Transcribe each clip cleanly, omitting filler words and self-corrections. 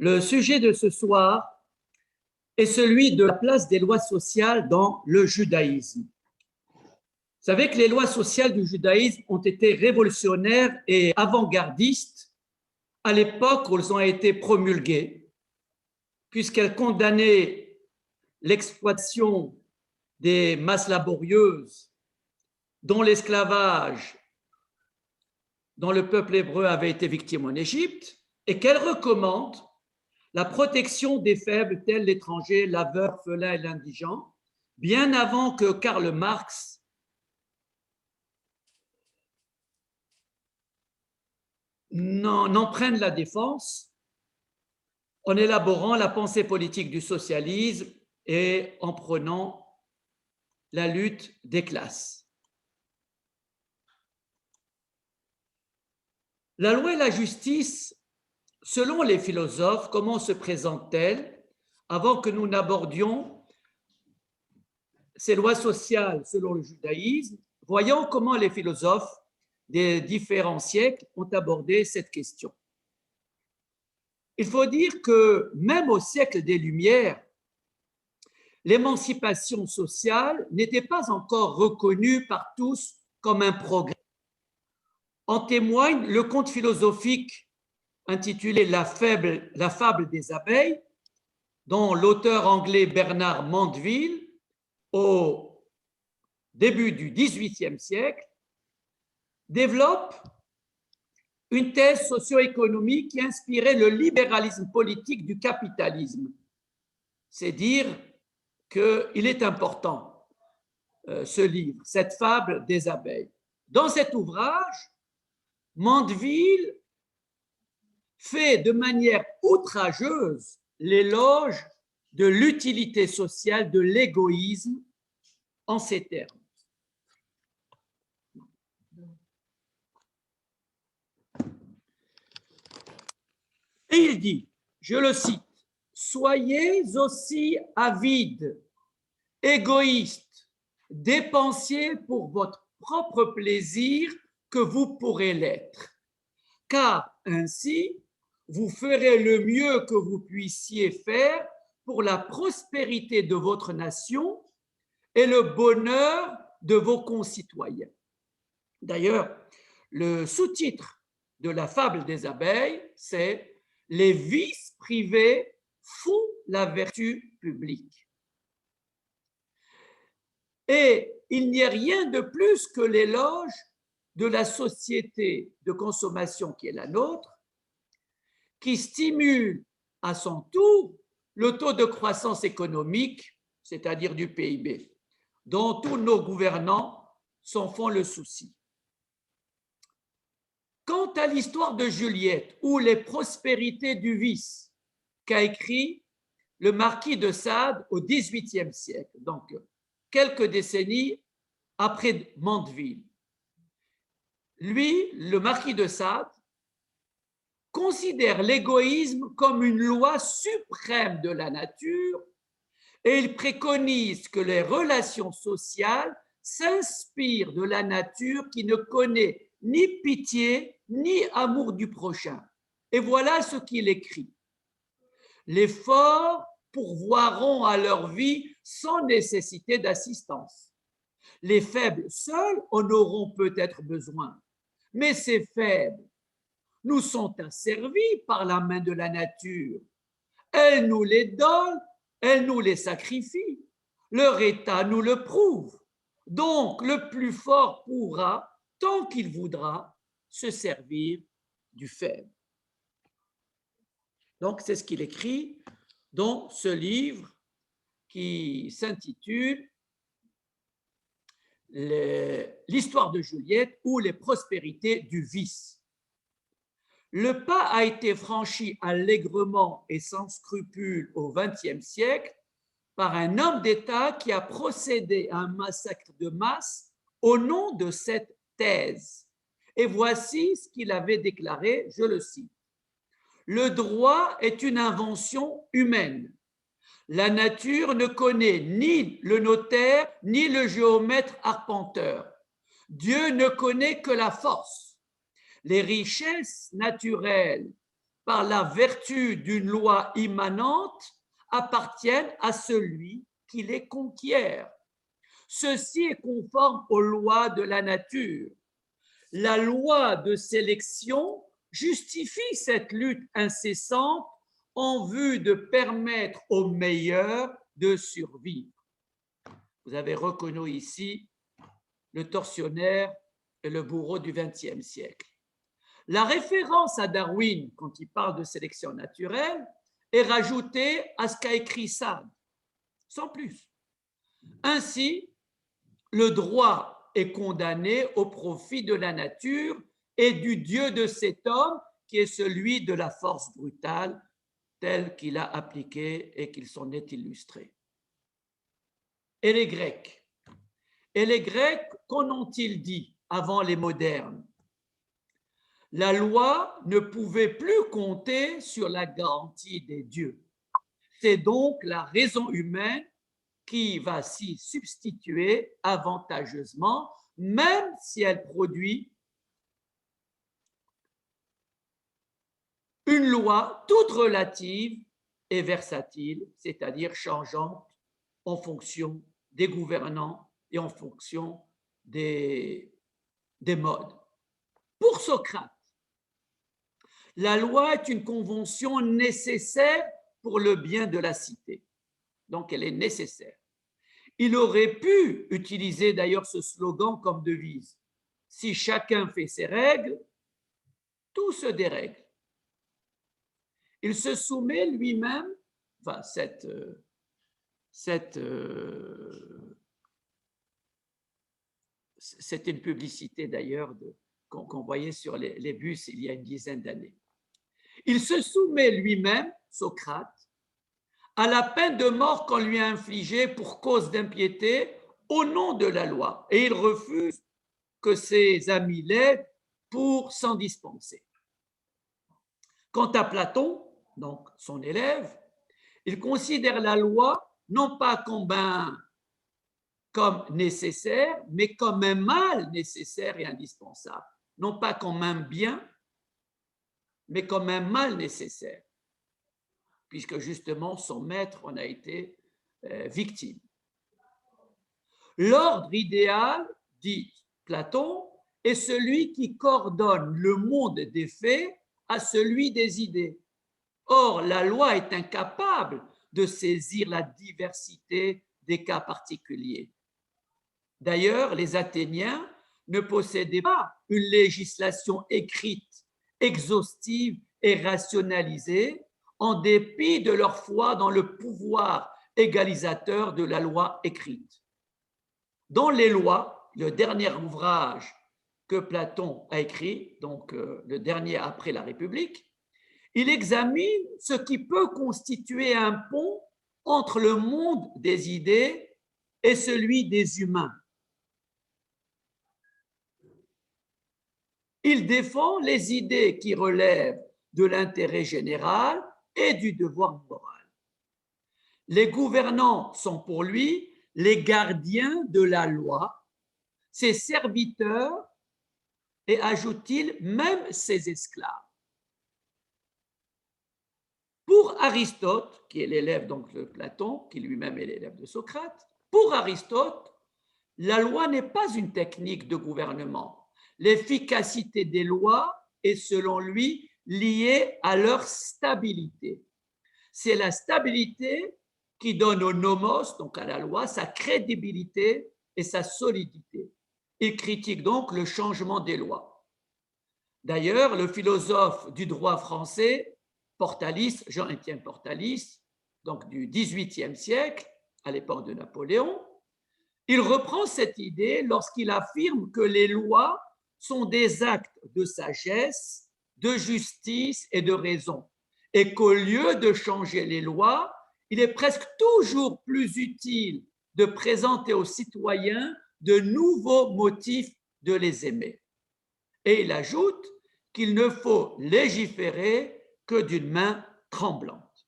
Le sujet de ce soir est celui de la place des lois sociales dans le judaïsme. Vous savez que les lois sociales du judaïsme ont été révolutionnaires et avant-gardistes à l'époque où elles ont été promulguées, puisqu'elles condamnaient l'exploitation des masses laborieuses, dont l'esclavage, dont le peuple hébreu avait été victime en Égypte, et qu'elles recommandent la protection des faibles tels l'étranger, la veuve, l'orphelin et l'indigent, bien avant que Karl Marx n'en prenne la défense en élaborant la pensée politique du socialisme et en prenant la lutte des classes. La loi et la justice, selon les philosophes, comment se présente-t-elle? Avant que nous n'abordions ces lois sociales selon le judaïsme, voyons comment les philosophes des différents siècles ont abordé cette question. Il faut dire que même au siècle des Lumières, l'émancipation sociale n'était pas encore reconnue par tous comme un progrès. En témoigne le conte philosophique intitulé La fable des abeilles, dont l'auteur anglais Bernard Mandeville, au début du XVIIIe siècle, développe une thèse socio-économique qui inspirait le libéralisme politique du capitalisme. C'est dire qu'il est important, ce livre, cette fable des abeilles. Dans cet ouvrage, Mandeville fait de manière outrageuse l'éloge de l'utilité sociale de l'égoïsme en ces termes. Et il dit, je le cite, « Soyez aussi avides, égoïstes, dépensiers pour votre propre plaisir que vous pourrez l'être, car ainsi, vous ferez le mieux que vous puissiez faire pour la prospérité de votre nation et le bonheur de vos concitoyens. » D'ailleurs, le sous-titre de la fable des abeilles, c'est « Les vices privés font la vertu publique ». Et il n'y a rien de plus que l'éloge de la société de consommation qui est la nôtre, qui stimule à son tour le taux de croissance économique, c'est-à-dire du PIB, dont tous nos gouvernants s'en font le souci. Quant à l'histoire de Juliette ou les prospérités du vice qu'a écrit le marquis de Sade au XVIIIe siècle, donc quelques décennies après Mandeville, lui, le marquis de Sade, considère l'égoïsme comme une loi suprême de la nature et il préconise que les relations sociales s'inspirent de la nature qui ne connaît ni pitié ni amour du prochain. Et voilà ce qu'il écrit. Les forts pourvoiront à leur vie sans nécessité d'assistance. Les faibles seuls en auront peut-être besoin, mais ces faibles nous sont asservis par la main de la nature. Elle nous les donne, elle nous les sacrifie. Leur état nous le prouve. Donc, le plus fort pourra, tant qu'il voudra, se servir du faible. Donc, c'est ce qu'il écrit dans ce livre qui s'intitule L'histoire de Juliette ou les prospérités du vice. Le pas a été franchi allègrement et sans scrupule au XXe siècle par un homme d'État qui a procédé à un massacre de masse au nom de cette thèse. Et voici ce qu'il avait déclaré, je le cite. « Le droit est une invention humaine. La nature ne connaît ni le notaire ni le géomètre arpenteur. Dieu ne connaît que la force. Les richesses naturelles par la vertu d'une loi immanente, appartiennent à celui qui les conquiert. Ceci est conforme aux lois de la nature. La loi de sélection justifie cette lutte incessante en vue de permettre aux meilleurs de survivre. Vous avez reconnu ici le tortionnaire et le bourreau du XXe siècle. La référence à Darwin, quand il parle de sélection naturelle, est rajoutée à ce qu'a écrit Sade, sans plus. Ainsi, le droit est condamné au profit de la nature et du Dieu de cet homme qui est celui de la force brutale tel qu'il a appliqué et qu'il s'en est illustré. Et les Grecs qu'en ont-ils dit avant les modernes? La loi ne pouvait plus compter sur la garantie des dieux. C'est donc la raison humaine qui va s'y substituer avantageusement, même si elle produit une loi toute relative et versatile, c'est-à-dire changeante en fonction des gouvernants et en fonction des modes. Pour Socrate, la loi est une convention nécessaire pour le bien de la cité. Donc, elle est nécessaire. Il aurait pu utiliser d'ailleurs ce slogan comme devise. Si chacun fait ses règles, tout se dérègle. Il se soumet lui-même, enfin, c'était une publicité d'ailleurs qu'on voyait sur les bus il y a une dizaine d'années. Il se soumet lui-même, Socrate, à la peine de mort qu'on lui a infligée pour cause d'impiété au nom de la loi, et il refuse que ses amis l'aident pour s'en dispenser. Quant à Platon, donc son élève, il considère la loi non pas comme nécessaire, mais comme un mal nécessaire et indispensable. Non pas comme un bien, mais comme un mal nécessaire, puisque justement son maître en a été victime. L'ordre idéal, dit Platon, est celui qui coordonne le monde des faits à celui des idées. Or, la loi est incapable de saisir la diversité des cas particuliers. D'ailleurs, les Athéniens ne possédaient pas une législation écrite, exhaustive et rationalisée, en dépit de leur foi dans le pouvoir égalisateur de la loi écrite. Dans les lois, le dernier ouvrage que Platon a écrit, donc le dernier après la République, il examine ce qui peut constituer un pont entre le monde des idées et celui des humains. Il défend les idées qui relèvent de l'intérêt général et du devoir moral. Les gouvernants sont pour lui les gardiens de la loi, ses serviteurs et, ajoute-t-il, même ses esclaves. Pour Aristote, qui est l'élève donc de Platon, qui lui-même est l'élève de Socrate, pour Aristote, la loi n'est pas une technique de gouvernement. L'efficacité des lois est, selon lui, liée à leur stabilité. C'est la stabilité qui donne au nomos, donc à la loi, sa crédibilité et sa solidité. Il critique donc le changement des lois. D'ailleurs, le philosophe du droit français, Portalis, Jean-Étienne Portalis, donc du XVIIIe siècle, à l'époque de Napoléon, il reprend cette idée lorsqu'il affirme que les lois sont des actes de sagesse, de justice et de raison, et qu'au lieu de changer les lois, il est presque toujours plus utile de présenter aux citoyens de nouveaux motifs de les aimer. Et il ajoute qu'il ne faut légiférer que d'une main tremblante.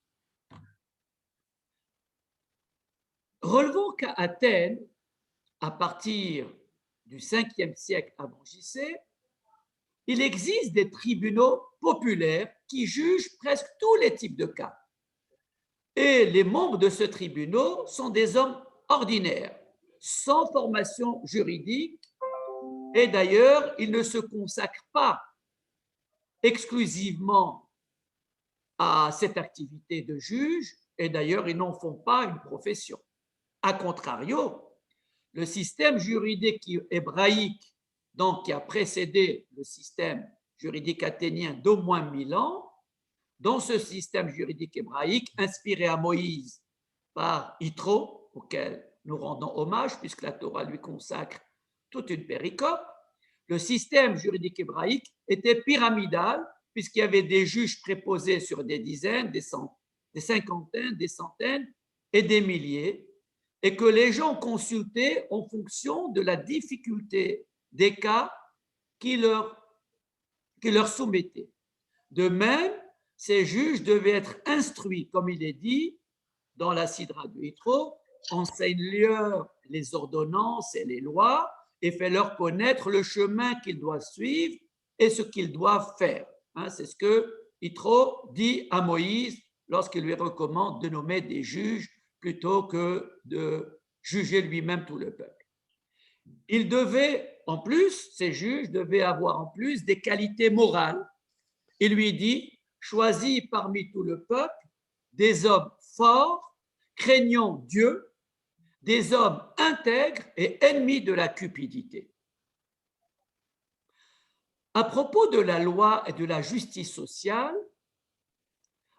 Relevons qu'à Athènes, à partir du 5e siècle avant JC, il existe des tribunaux populaires qui juge presque tous les types de cas. Et les membres de ce tribunal sont des hommes ordinaires, sans formation juridique, et d'ailleurs, ils ne se consacrent pas exclusivement à cette activité de juge, et d'ailleurs, ils n'en font pas une profession. A contrario, le système juridique hébraïque, donc qui a précédé le système juridique athénien d'au moins 1000 ans, dans ce système juridique hébraïque inspiré à Moïse par Yitro, auquel nous rendons hommage puisque la Torah lui consacre toute une péricope, le système juridique hébraïque était pyramidal puisqu'il y avait des juges préposés sur des dizaines, des cinquantaines, des centaines et des milliers, et que les gens consultaient en fonction de la difficulté des cas qui leur soumettaient. De même, ces juges devaient être instruits, comme il est dit dans la Sidra de Yitro, enseigne-leur les ordonnances et les lois et fais-leur connaître le chemin qu'ils doivent suivre et ce qu'ils doivent faire. C'est ce que Yitro dit à Moïse lorsqu'il lui recommande de nommer des juges plutôt que de juger lui-même tout le peuple. Il devait, en plus, ces juges devaient avoir en plus des qualités morales. Il lui dit, choisis parmi tout le peuple des hommes forts, craignant Dieu, des hommes intègres et ennemis de la cupidité. À propos de la loi et de la justice sociale,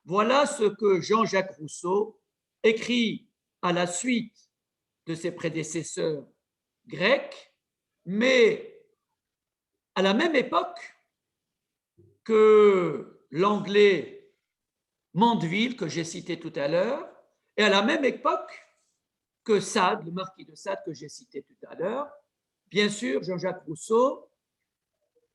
voilà ce que Jean-Jacques Rousseau écrit à la suite de ses prédécesseurs grecs, mais à la même époque que l'anglais Mandeville, que j'ai cité tout à l'heure, et à la même époque que Sade, le marquis de Sade, que j'ai cité tout à l'heure. Bien sûr, Jean-Jacques Rousseau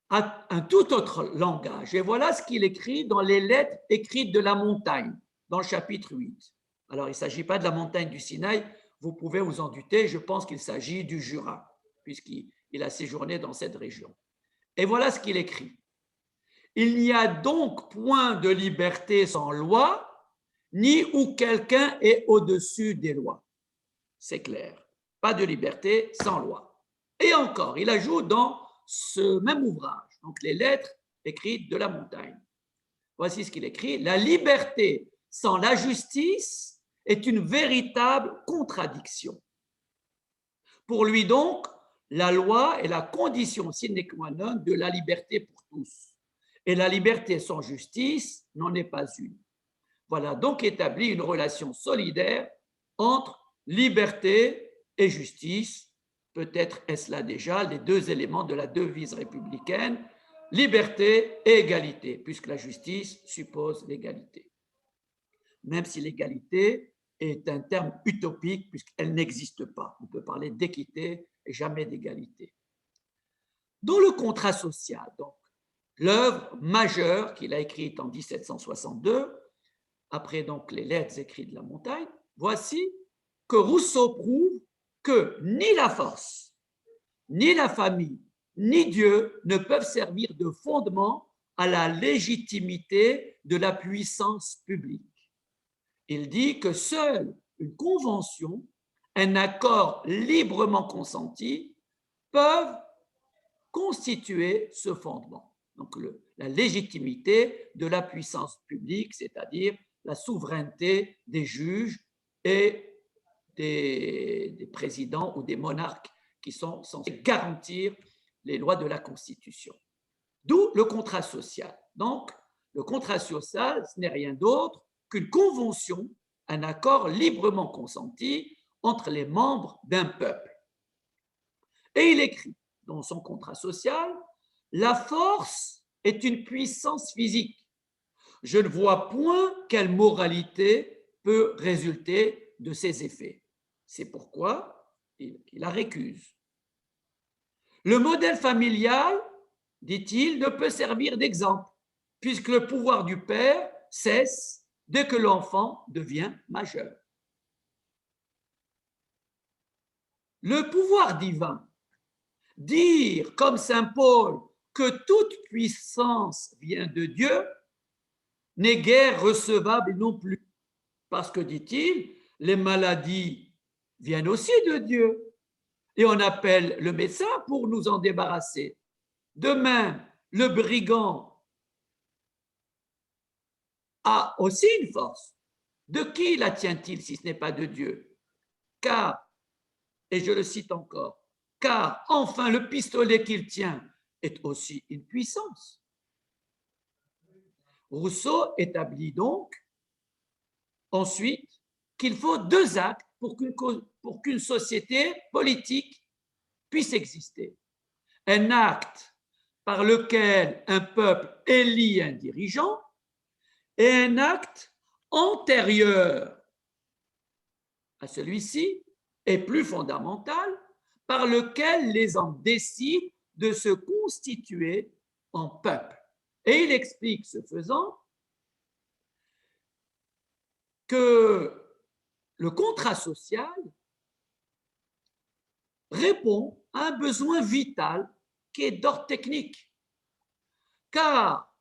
a un tout autre langage. Et voilà ce qu'il écrit dans les lettres écrites de la montagne, dans le chapitre 8. Alors, il ne s'agit pas de la montagne du Sinaï, vous pouvez vous en douter, je pense qu'il s'agit du Jura, puisqu'il a séjourné dans cette région. Et voilà ce qu'il écrit. Il n'y a donc point de liberté sans loi, ni où quelqu'un est au-dessus des lois. C'est clair. Pas de liberté sans loi. Et encore, il ajoute dans ce même ouvrage, donc les lettres écrites de la montagne. Voici ce qu'il écrit. La liberté sans la justice est une véritable contradiction. Pour lui donc, la loi est la condition sine qua non de la liberté pour tous. Et la liberté sans justice n'en est pas une. Voilà donc établie une relation solidaire entre liberté et justice. Peut-être est-ce là déjà les deux éléments de la devise républicaine, liberté et égalité, puisque la justice suppose l'égalité. Même si l'égalité est un terme utopique, puisqu'elle n'existe pas. On peut parler d'équité et jamais d'égalité. Dans le contrat social, donc, l'œuvre majeure qu'il a écrite en 1762, après donc les lettres écrites de la montagne, voici que Rousseau prouve que ni la force, ni la famille, ni Dieu ne peuvent servir de fondement à la légitimité de la puissance publique. Il dit que seule une convention, un accord librement consenti peuvent constituer ce fondement. Donc la légitimité de la puissance publique, c'est-à-dire la souveraineté des juges et des présidents ou des monarques qui sont censés garantir les lois de la Constitution. D'où le contrat social. Donc, le contrat social, ce n'est rien d'autre qu'une convention, un accord librement consenti entre les membres d'un peuple. Et il écrit dans son contrat social, la force est une puissance physique. Je ne vois point quelle moralité peut résulter de ces effets. C'est pourquoi il la récuse. Le modèle familial, dit-il, ne peut servir d'exemple, puisque le pouvoir du père cesse dès que l'enfant devient majeur. Le pouvoir divin, dire comme saint Paul que toute puissance vient de Dieu, n'est guère recevable non plus. Parce que, dit-il, les maladies viennent aussi de Dieu. Et on appelle le médecin pour nous en débarrasser. De même, le brigand a aussi une force. De qui la tient-il si ce n'est pas de Dieu? Car, et je le cite encore, car enfin le pistolet qu'il tient est aussi une puissance. Rousseau établit donc ensuite qu'il faut deux actes pour qu'une société politique puisse exister. Un acte par lequel un peuple élit un dirigeant et un acte antérieur à celui-ci et plus fondamental par lequel les hommes décident de se constituer en peuple. Et il explique, ce faisant, que le contrat social répond à un besoin vital qui est d'ordre technique. Car,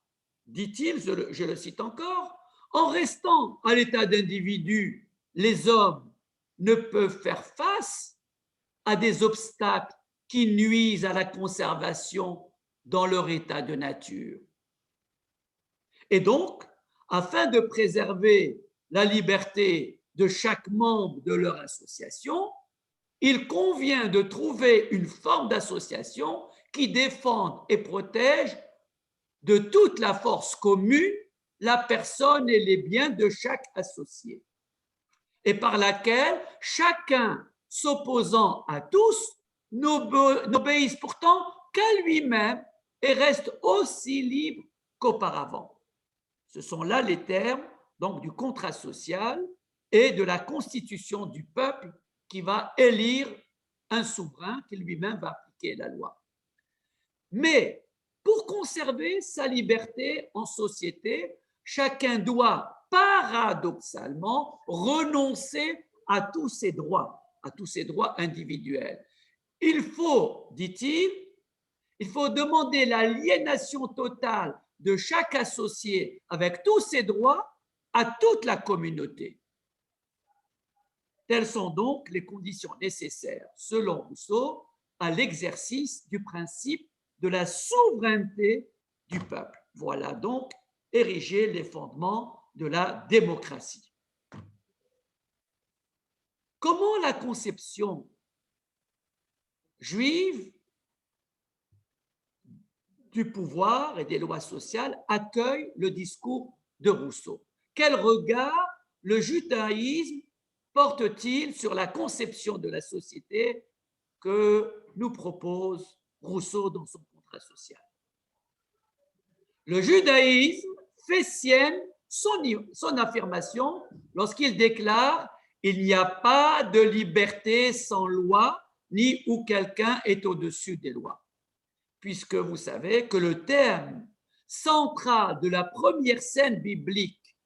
dit-il, je le cite encore, en restant à l'état d'individu, les hommes ne peuvent faire face à des obstacles qui nuisent à la conservation dans leur état de nature. Et donc, afin de préserver la liberté de chaque membre de leur association, il convient de trouver une forme d'association qui défende et protège de toute la force commune la personne et les biens de chaque associé, et par laquelle chacun s'opposant à tous n'obéisse pourtant qu'à lui-même et reste aussi libre qu'auparavant. Ce sont là les termes donc du contrat social et de la constitution du peuple qui va élire un souverain qui lui-même va appliquer la loi. Mais pour conserver sa liberté en société, chacun doit paradoxalement renoncer à tous ses droits individuels. Il faut, dit-il, il faut demander l'aliénation totale de chaque associé avec tous ses droits à toute la communauté. Telles sont donc les conditions nécessaires, selon Rousseau, à l'exercice du principe de la souveraineté du peuple. Voilà donc ériger les fondements de la démocratie. Comment la conception juive du pouvoir et des lois sociales accueille le discours de Rousseau? Quel regard le judaïsme porte-t-il sur la conception de la société que nous propose Rousseau dans son contrat social? Le judaïsme fait sienne son affirmation lorsqu'il déclare « Il n'y a pas de liberté sans loi, ni où quelqu'un est au-dessus des lois », puisque vous savez que le terme central de la première scène biblique,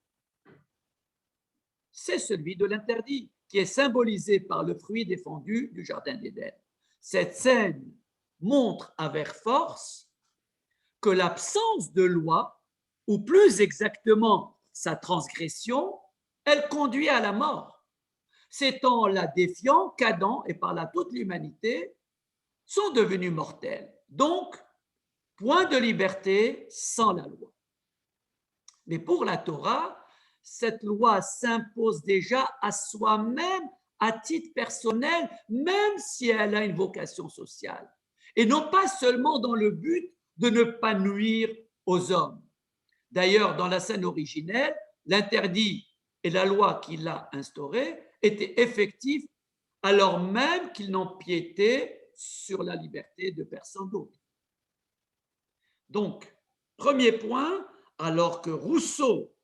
c'est celui de l'interdit, qui est symbolisé par le fruit défendu du Jardin d'Éden. Cette scène montre avec force que l'absence de loi, ou plus exactement sa transgression, elle conduit à la mort. C'est en la défiant qu'Adam et par là toute l'humanité sont devenus mortels. Donc, point de liberté sans la loi. Mais pour la Torah, cette loi s'impose déjà à soi-même à titre personnel, même si elle a une vocation sociale. Et non pas seulement dans le but de ne pas nuire aux hommes. D'ailleurs, dans la scène originelle, l'interdit et la loi qu'il a instaurée étaient effectifs alors même qu'ils n'empiétaient sur la liberté de personne d'autre. Donc, premier point, alors que Rousseau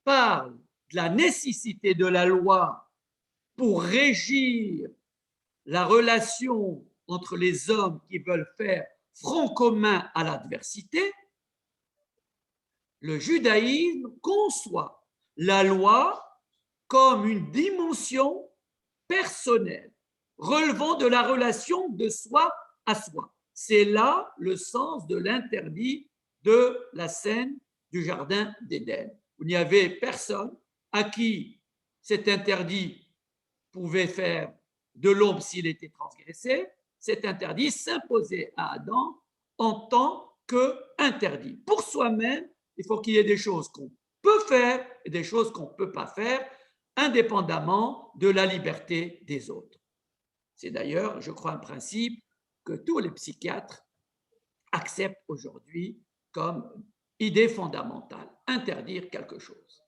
parle de la nécessité de la loi pour régir la relation entre les hommes qui veulent faire front commun à l'adversité, le judaïsme conçoit la loi comme une dimension personnelle, relevant de la relation de soi à soi. C'est là le sens de l'interdit de la scène du jardin d'Éden, où il n'y avait personne à qui cet interdit pouvait faire de l'ombre s'il était transgressé. Cet interdit s'imposait à Adam en tant qu'interdit. Pour soi-même, il faut qu'il y ait des choses qu'on peut faire et des choses qu'on ne peut pas faire, indépendamment de la liberté des autres. C'est d'ailleurs, je crois, un principe que tous les psychiatres acceptent aujourd'hui comme idée fondamentale, interdire quelque chose.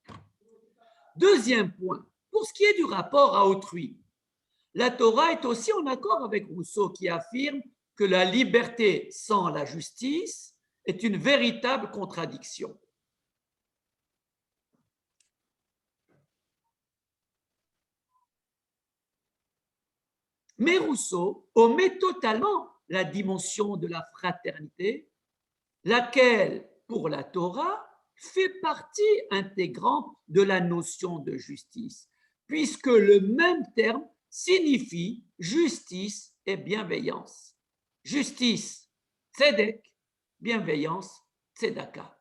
Deuxième point, pour ce qui est du rapport à autrui, la Torah est aussi en accord avec Rousseau qui affirme que la liberté sans la justice est une véritable contradiction. Mais Rousseau omet totalement la dimension de la fraternité, laquelle, pour la Torah, fait partie intégrante de la notion de justice, puisque le même terme signifie justice et bienveillance. Justice, tzedek, bienveillance, tzedaka.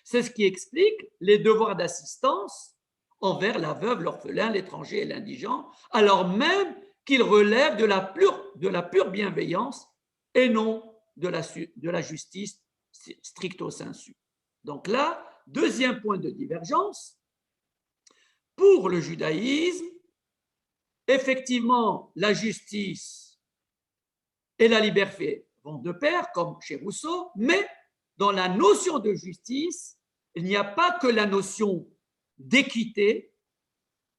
C'est ce qui explique les devoirs d'assistance envers la veuve, l'orphelin, l'étranger et l'indigent, alors même qu'ils relèvent de la pure bienveillance et non de la justice stricto sensu. Donc là, deuxième point de divergence, pour le judaïsme, effectivement, la justice et la liberté vont de pair, comme chez Rousseau, mais dans la notion de justice, il n'y a pas que la notion d'équité,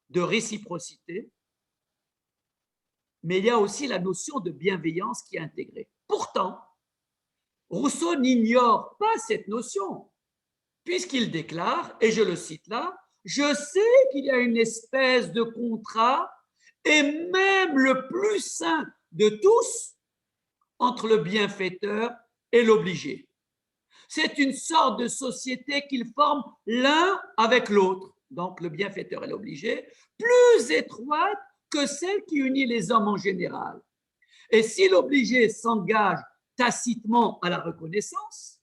de réciprocité, mais il y a aussi la notion de bienveillance qui est intégrée. Pourtant, Rousseau n'ignore pas cette notion, puisqu'il déclare, et je le cite là, « Je sais qu'il y a une espèce de contrat, et même le plus saint de tous, entre le bienfaiteur et l'obligé. C'est une sorte de société qu'ils forment l'un avec l'autre, donc le bienfaiteur et l'obligé, plus étroite que celle qui unit les hommes en général. Et si l'obligé s'engage tacitement à la reconnaissance,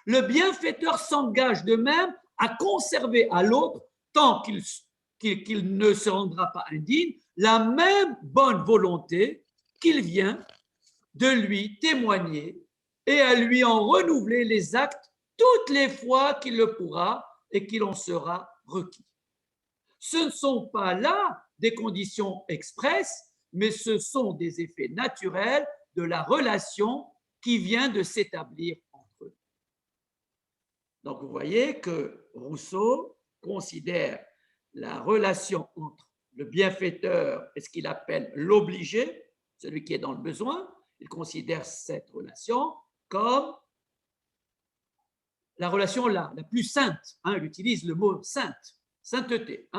le bienfaiteur s'engage de même à conserver à l'autre, tant qu'il ne se rendra pas indigne, la même bonne volonté qu'il vient de lui témoigner et à lui en renouveler les actes toutes les fois qu'il le pourra et qu'il en sera requis. Ce ne sont pas là des conditions expresses, mais ce sont des effets naturels de la relation qui vient de s'établir entre eux. Donc vous voyez que Rousseau considère la relation entre le bienfaiteur et ce qu'il appelle l'obligé, celui qui est dans le besoin. Il considère cette relation comme la relation la plus sainte. Il utilise le mot sainte, sainteté.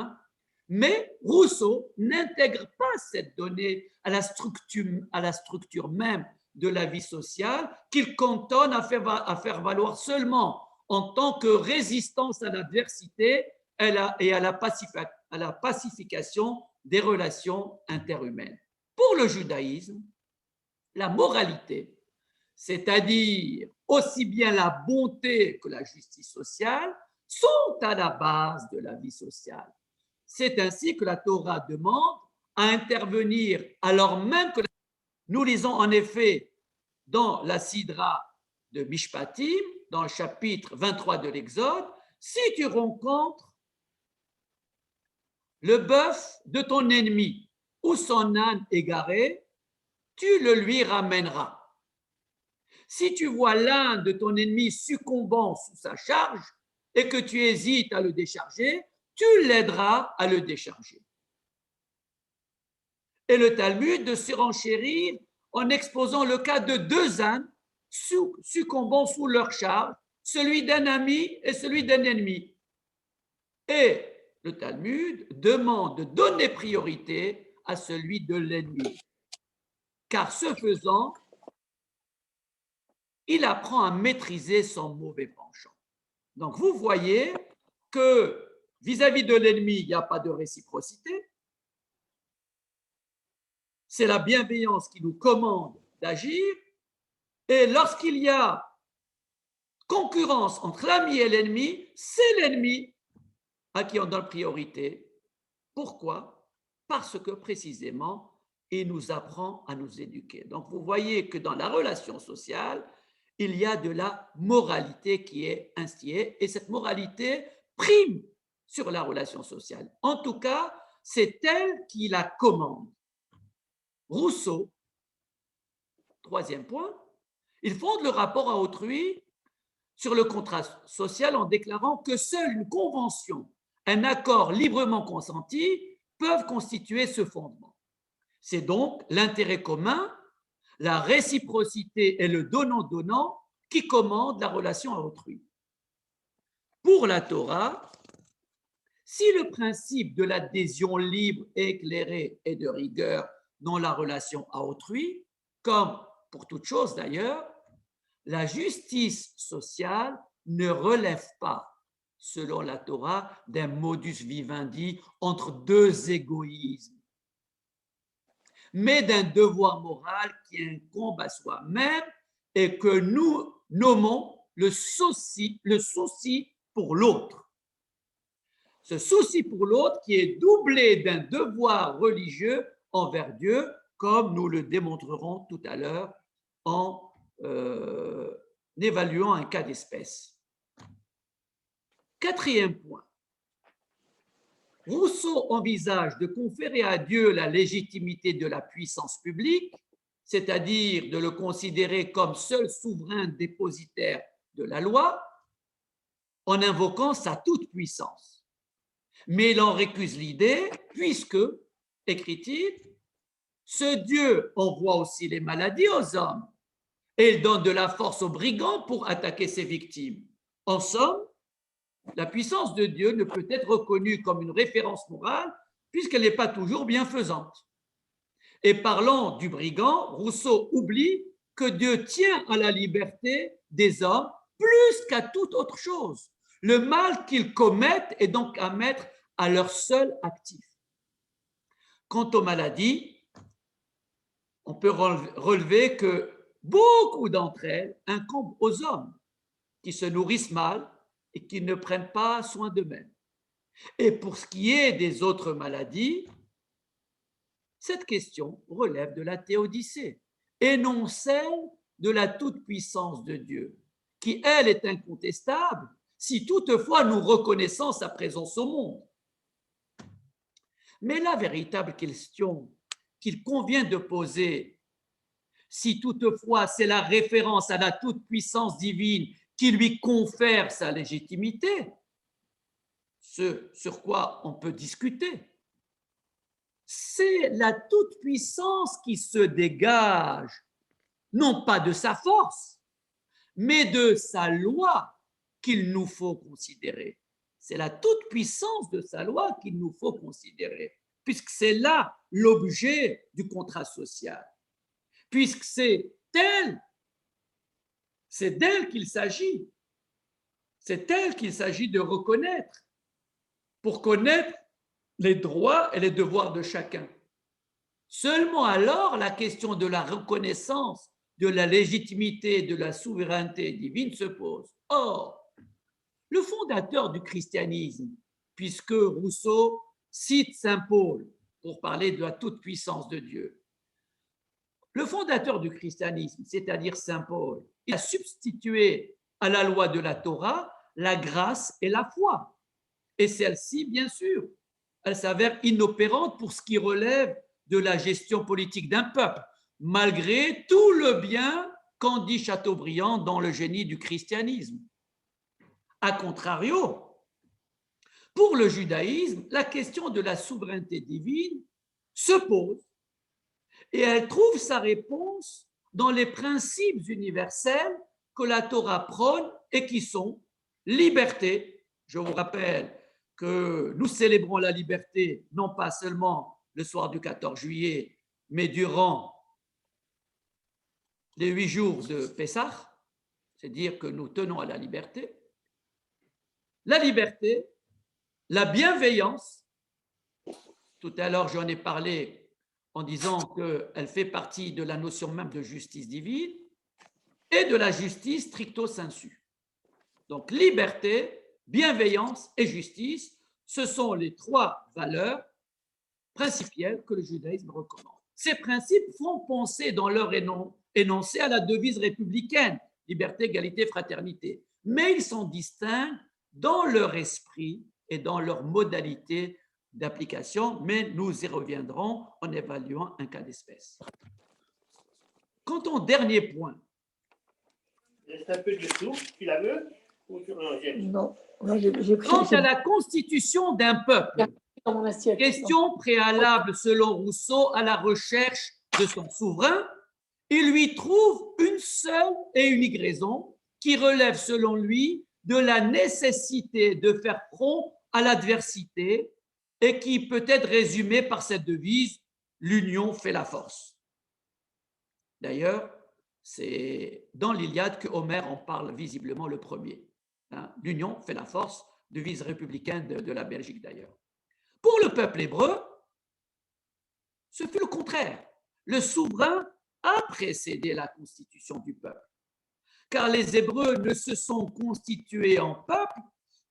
Mais Rousseau n'intègre pas cette donnée à la structure même de la vie sociale qu'il cantonne à faire valoir seulement en tant que résistance à l'adversité et à la pacification des relations interhumaines. Pour le judaïsme, la moralité, c'est-à-dire aussi bien la bonté que la justice sociale, sont à la base de la vie sociale. C'est ainsi que la Torah demande à intervenir alors même que nous lisons en effet dans la Sidra de Mishpatim, dans le chapitre 23 de l'Exode, si tu rencontres le bœuf de ton ennemi ou son âne égaré, tu le lui ramèneras. Si tu vois l'âne de ton ennemi succombant sous sa charge et que tu hésites à le décharger, tu l'aideras à le décharger. Et le Talmud de surenchérir en exposant le cas de deux ânes succombant sous leur charge, celui d'un ami et celui d'un ennemi. Et le Talmud demande de donner priorité à celui de l'ennemi, car ce faisant, il apprend à maîtriser son mauvais penchant. Donc, vous voyez que vis-à-vis de l'ennemi, il n'y a pas de réciprocité. C'est la bienveillance qui nous commande d'agir. Et lorsqu'il y a concurrence entre l'ami et l'ennemi, c'est l'ennemi à qui on donne priorité. Pourquoi? Parce que précisément, il nous apprend à nous éduquer. Donc, vous voyez que dans la relation sociale, il y a de la moralité qui est instillée et cette moralité prime sur la relation sociale. En tout cas, c'est elle qui la commande. Rousseau, troisième point, il fonde le rapport à autrui sur le contrat social en déclarant que seule une convention, un accord librement consenti peuvent constituer ce fondement. C'est donc l'intérêt commun, la réciprocité et le donnant-donnant qui commandent la relation à autrui. Pour la Torah, si le principe de l'adhésion libre, éclairée et de rigueur dans la relation à autrui, comme pour toute chose d'ailleurs, la justice sociale ne relève pas, selon la Torah, d'un modus vivendi entre deux égoïsmes, mais d'un devoir moral qui incombe à soi-même et que nous nommons le souci pour l'autre. Ce souci pour l'autre qui est doublé d'un devoir religieux envers Dieu, comme nous le démontrerons tout à l'heure en évaluant un cas d'espèce. Quatrième point. Rousseau envisage de conférer à Dieu la légitimité de la puissance publique, c'est-à-dire de le considérer comme seul souverain dépositaire de la loi, en invoquant sa toute-puissance. Mais il en récuse l'idée, puisque, écrit-il, ce Dieu envoie aussi les maladies aux hommes et il donne de la force aux brigands pour attaquer ses victimes. En somme, la puissance de Dieu ne peut être reconnue comme une référence morale puisqu'elle n'est pas toujours bienfaisante. Et parlant du brigand, Rousseau oublie que Dieu tient à la liberté des hommes plus qu'à toute autre chose. Le mal qu'ils commettent est donc à mettre à leur seul actif. Quant aux maladies, on peut relever que beaucoup d'entre elles incombent aux hommes qui se nourrissent mal et qui ne prennent pas soin d'eux-mêmes. Et pour ce qui est des autres maladies, cette question relève de la théodicée et non celle de la toute-puissance de Dieu, qui, elle, est incontestable si toutefois nous reconnaissons sa présence au monde. Mais la véritable question qu'il convient de poser, si toutefois c'est la référence à la toute-puissance divine qui lui confère sa légitimité, ce sur quoi on peut discuter, c'est la toute-puissance qui se dégage, non pas de sa force, mais de sa loi qu'il nous faut considérer. C'est la toute-puissance de sa loi qu'il nous faut considérer, puisque c'est là l'objet du contrat social, puisque c'est d'elle qu'il s'agit. C'est elle qu'il s'agit de reconnaître pour connaître les droits et les devoirs de chacun. Seulement alors, la question de la reconnaissance de la légitimité de la souveraineté divine se pose. Or, le fondateur du christianisme, puisque Rousseau cite saint Paul pour parler de la toute-puissance de Dieu, le fondateur du christianisme, c'est-à-dire saint Paul, il a substitué à la loi de la Torah la grâce et la foi. Et celle-ci, bien sûr, elle s'avère inopérante pour ce qui relève de la gestion politique d'un peuple, malgré tout le bien qu'en dit Chateaubriand dans Le génie du christianisme. A contrario, pour le judaïsme, la question de la souveraineté divine se pose et elle trouve sa réponse dans les principes universels que la Torah prône et qui sont liberté. Je vous rappelle que nous célébrons la liberté non pas seulement le soir du 14 juillet, mais durant les 8 jours de Pessah, c'est dire que nous tenons à la liberté, la bienveillance, tout à l'heure j'en ai parlé en disant qu'elle fait partie de la notion même de justice divine, et de la justice stricto sensu. Donc, liberté, bienveillance et justice, ce sont les trois valeurs principielles que le judaïsme recommande. Ces principes font penser dans leur énoncé à la devise républicaine, liberté, égalité, fraternité, mais ils sont distincts dans leur esprit et dans leur modalité d'application, mais nous y reviendrons en évaluant un cas d'espèce. Quant au dernier point. Reste un peu dessous, tu la veux? Non. Quant à la constitution d'un peuple, question préalable selon Rousseau à la recherche de son souverain, il lui trouve une seule et unique raison qui relève selon lui de la nécessité de faire front à l'adversité et qui peut être résumée par cette devise « l'union fait la force ». D'ailleurs, c'est dans l'Iliade que Homère en parle visiblement le premier. Hein, l'union fait la force, devise républicaine de la Belgique d'ailleurs. Pour le peuple hébreu, ce fut le contraire. Le souverain a précédé la constitution du peuple, car les Hébreux ne se sont constitués en peuple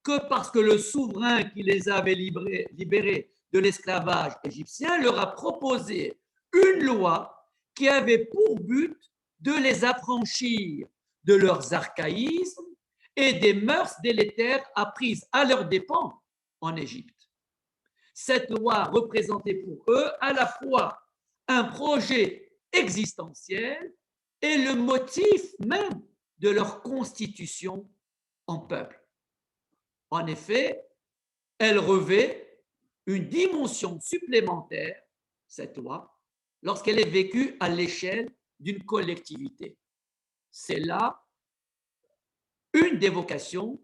que parce que le souverain qui les avait libérés de l'esclavage égyptien leur a proposé une loi qui avait pour but de les affranchir de leurs archaïsmes et des mœurs délétères apprises à leurs dépens en Égypte. Cette loi représentait pour eux à la fois un projet existentiel et le motif même de leur constitution en peuple. En effet, elle revêt une dimension supplémentaire, cette loi, lorsqu'elle est vécue à l'échelle d'une collectivité. C'est là une des vocations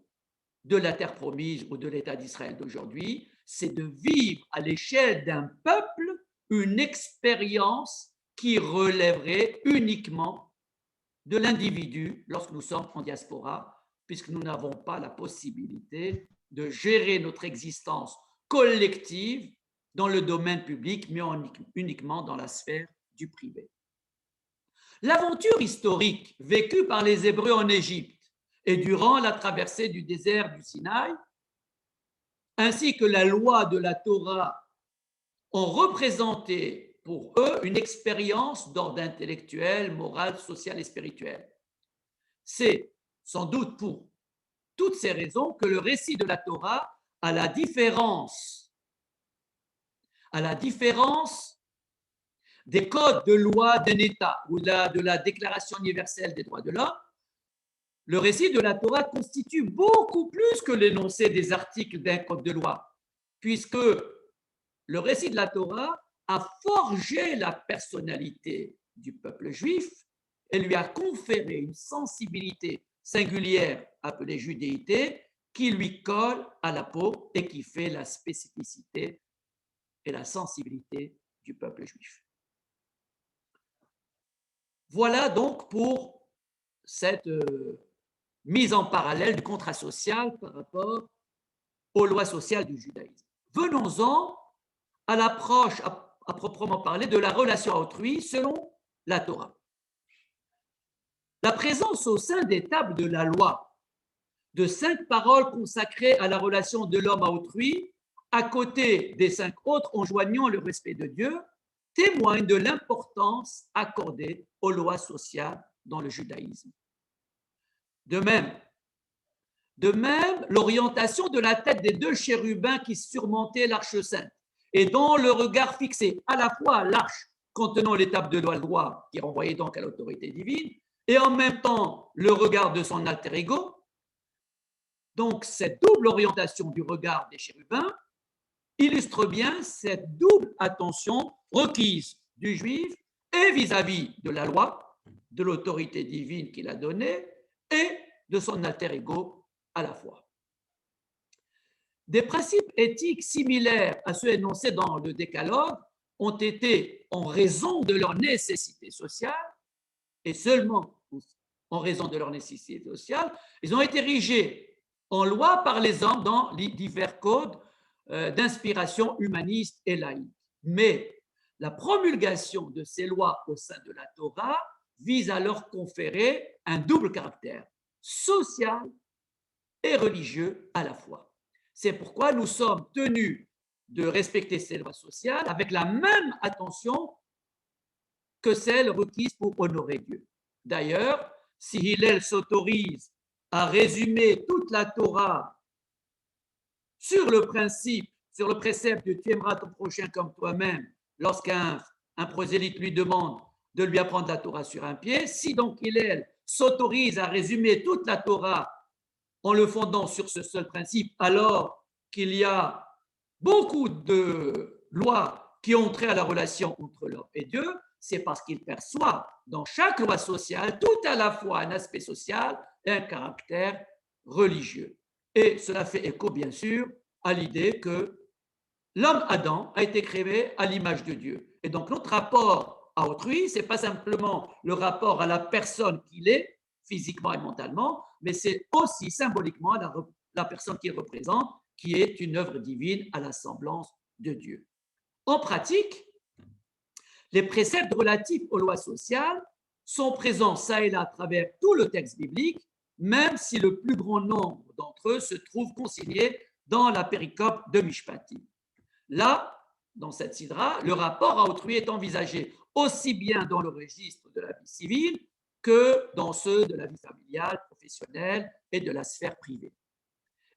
de la terre promise ou de l'État d'Israël d'aujourd'hui, c'est de vivre à l'échelle d'un peuple une expérience qui relèverait uniquement de l'individu lorsque nous sommes en diaspora, puisque nous n'avons pas la possibilité de gérer notre existence collective dans le domaine public, mais uniquement dans la sphère du privé. L'aventure historique vécue par les Hébreux en Égypte et durant la traversée du désert du Sinaï, ainsi que la loi de la Torah, ont représenté pour eux une expérience d'ordre intellectuel, moral, social et spirituel. C'est sans doute pour toutes ces raisons que le récit de la Torah, à la différence des codes de loi d'un État ou de la Déclaration universelle des droits de l'homme, le récit de la Torah constitue beaucoup plus que l'énoncé des articles d'un code de loi, puisque le récit de la Torah a forgé la personnalité du peuple juif et lui a conféré une sensibilité singulière appelée judéité qui lui colle à la peau et qui fait la spécificité et la sensibilité du peuple juif. Voilà donc pour cette mise en parallèle du contrat social par rapport aux lois sociales du judaïsme. Venons-en à l'approche à proprement parler de la relation à autrui selon la Torah. La présence au sein des tables de la loi de 5 paroles consacrées à la relation de l'homme à autrui, à côté des 5 autres enjoignant le respect de Dieu, témoigne de l'importance accordée aux lois sociales dans le judaïsme. De même, l'orientation de la tête des 2 chérubins qui surmontaient l'arche sainte et dont le regard fixait à la fois l'arche contenant l'étape de la loi qui renvoyait donc à l'autorité divine et en même temps le regard de son alter ego. Donc cette double orientation du regard des chérubins illustre bien cette double attention requise du juif et vis-à-vis de la loi, de l'autorité divine qu'il a donnée et de son alter ego à la fois. Des principes éthiques similaires à ceux énoncés dans le Décalogue ont été, en raison de leur nécessité sociale, et seulement en raison de leur nécessité sociale, ils ont été érigés en loi par les hommes dans les divers codes d'inspiration humaniste et laïque. Mais la promulgation de ces lois au sein de la Torah vise à leur conférer un double caractère, social et religieux à la fois. C'est pourquoi nous sommes tenus de respecter ces lois sociales avec la même attention que celles requises pour honorer Dieu. D'ailleurs, si Hillel s'autorise à résumer toute la Torah sur le principe, sur le précepte de tu aimeras ton prochain comme toi-même, lorsqu'un prosélyte lui demande de lui apprendre la Torah sur un pied, si donc Hillel s'autorise à résumer toute la Torah en le fondant sur ce seul principe, alors qu'il y a beaucoup de lois qui ont trait à la relation entre l'homme et Dieu, c'est parce qu'il perçoit dans chaque loi sociale tout à la fois un aspect social et un caractère religieux. Et cela fait écho, bien sûr, à l'idée que l'homme Adam a été créé à l'image de Dieu. Et donc notre rapport à autrui, ce n'est pas simplement le rapport à la personne qu'il est, physiquement et mentalement, mais c'est aussi symboliquement la personne qu'il représente, qui est une œuvre divine à la semblance de Dieu. En pratique, les préceptes relatifs aux lois sociales sont présents ça et là à travers tout le texte biblique, même si le plus grand nombre d'entre eux se trouvent consignés dans la péricope de Mishpatim. Là, dans cette sidra, le rapport à autrui est envisagé aussi bien dans le registre de la vie civile que dans ceux de la vie familiale, professionnelle et de la sphère privée.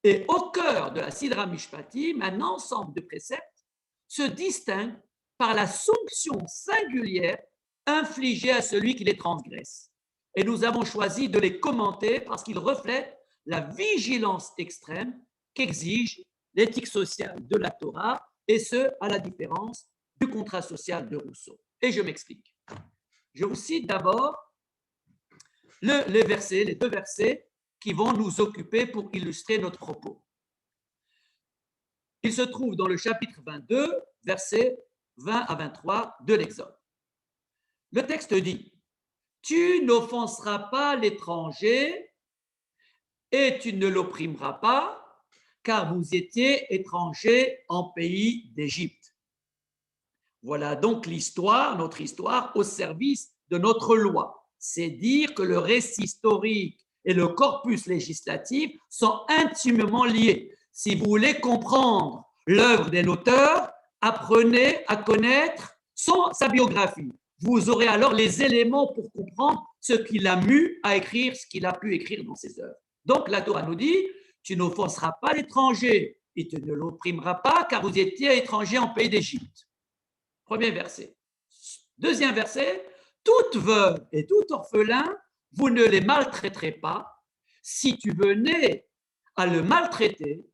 Et au cœur de la sidra Mishpatim, un ensemble de préceptes se distingue par la sanction singulière infligée à celui qui les transgresse. Et nous avons choisi de les commenter parce qu'ils reflètent la vigilance extrême qu'exige l'éthique sociale de la Torah, et ce, à la différence du contrat social de Rousseau. Et je m'explique. Je vous cite d'abord les deux versets qui vont nous occuper pour illustrer notre propos. Il se trouve dans le chapitre 22, versets 20 à 23 de l'Exode. Le texte dit « Tu n'offenseras pas l'étranger et tu ne l'opprimeras pas, car vous étiez étrangers en pays d'Égypte. » Voilà donc l'histoire, notre histoire, au service de notre loi. C'est dire que le récit historique et le corpus législatif sont intimement liés. Si vous voulez comprendre l'œuvre d'un auteur, apprenez à connaître sa biographie. Vous aurez alors les éléments pour comprendre ce qui l'a mu à écrire, ce qu'il a pu écrire dans ses œuvres. Donc la Torah nous dit, tu n'offenseras pas l'étranger et tu ne l'opprimeras pas, car vous étiez étrangers en pays d'Égypte. Premier verset. Deuxième verset, toute veuve et tout orphelin, vous ne les maltraiterez pas. Si tu venais à le maltraiter,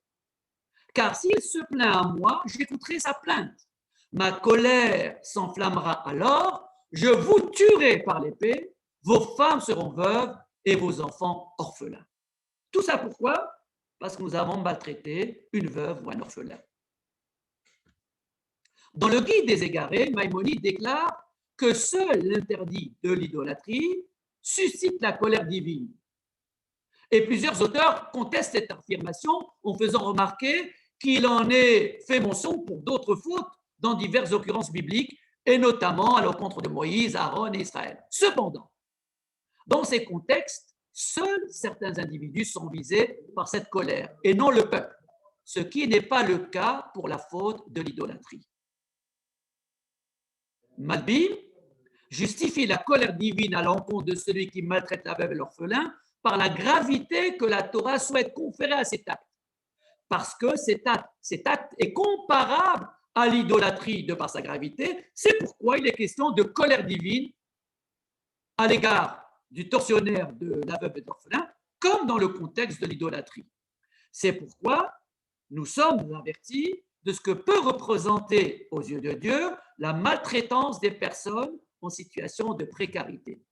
car s'il se plaint à moi, j'écouterai sa plainte. Ma colère s'enflammera alors, je vous tuerai par l'épée, vos femmes seront veuves et vos enfants orphelins. Tout ça pourquoi? Parce que nous avons maltraité une veuve ou un orphelin. Dans le Guide des égarés, Maïmonide déclare que seul l'interdit de l'idolâtrie suscite la colère divine. Et plusieurs auteurs contestent cette affirmation en faisant remarquer qu'il en est fait mention pour d'autres fautes dans diverses occurrences bibliques, et notamment à l'encontre de Moïse, Aaron et Israël. Cependant, dans ces contextes, seuls certains individus sont visés par cette colère, et non le peuple, ce qui n'est pas le cas pour la faute de l'idolâtrie. Malbim justifie la colère divine à l'encontre de celui qui maltraite la veuve et l'orphelin par la gravité que la Torah souhaite conférer à cet acte. Parce que cet acte est comparable à l'idolâtrie de par sa gravité, c'est pourquoi il est question de colère divine à l'égard du tortionnaire de la veuve et de l'orphelin, comme dans le contexte de l'idolâtrie. C'est pourquoi nous sommes avertis de ce que peut représenter aux yeux de Dieu la maltraitance des personnes en situation de précarité.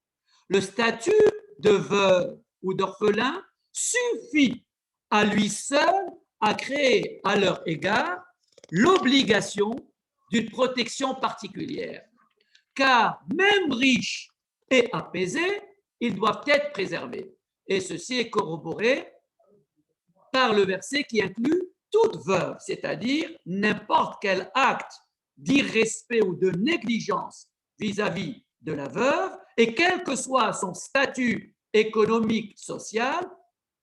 Le statut de veuve ou d'orphelin suffit à lui seul à créer à leur égard l'obligation d'une protection particulière. Car même riches et apaisés, ils doivent être préservés. Et ceci est corroboré par le verset qui inclut toute veuve, c'est-à-dire n'importe quel acte d'irrespect ou de négligence vis-à-vis de la veuve, et quel que soit son statut économique, social,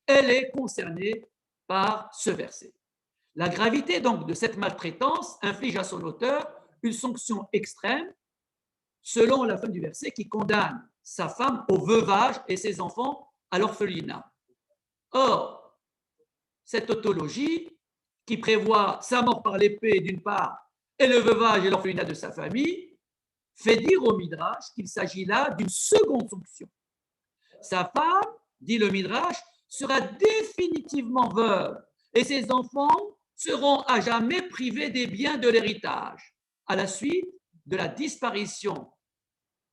elle est concernée par ce verset. La gravité donc de cette maltraitance inflige à son auteur une sanction extrême selon la fin du verset qui condamne sa femme au veuvage et ses enfants à l'orphelinat. Or, cette tautologie qui prévoit sa mort par l'épée d'une part et le veuvage et l'orphelinat de sa famille fait dire au Midrash qu'il s'agit là d'une seconde sanction. Sa femme, dit le Midrash, sera définitivement veuve et ses enfants seront à jamais privés des biens de l'héritage à la suite de la disparition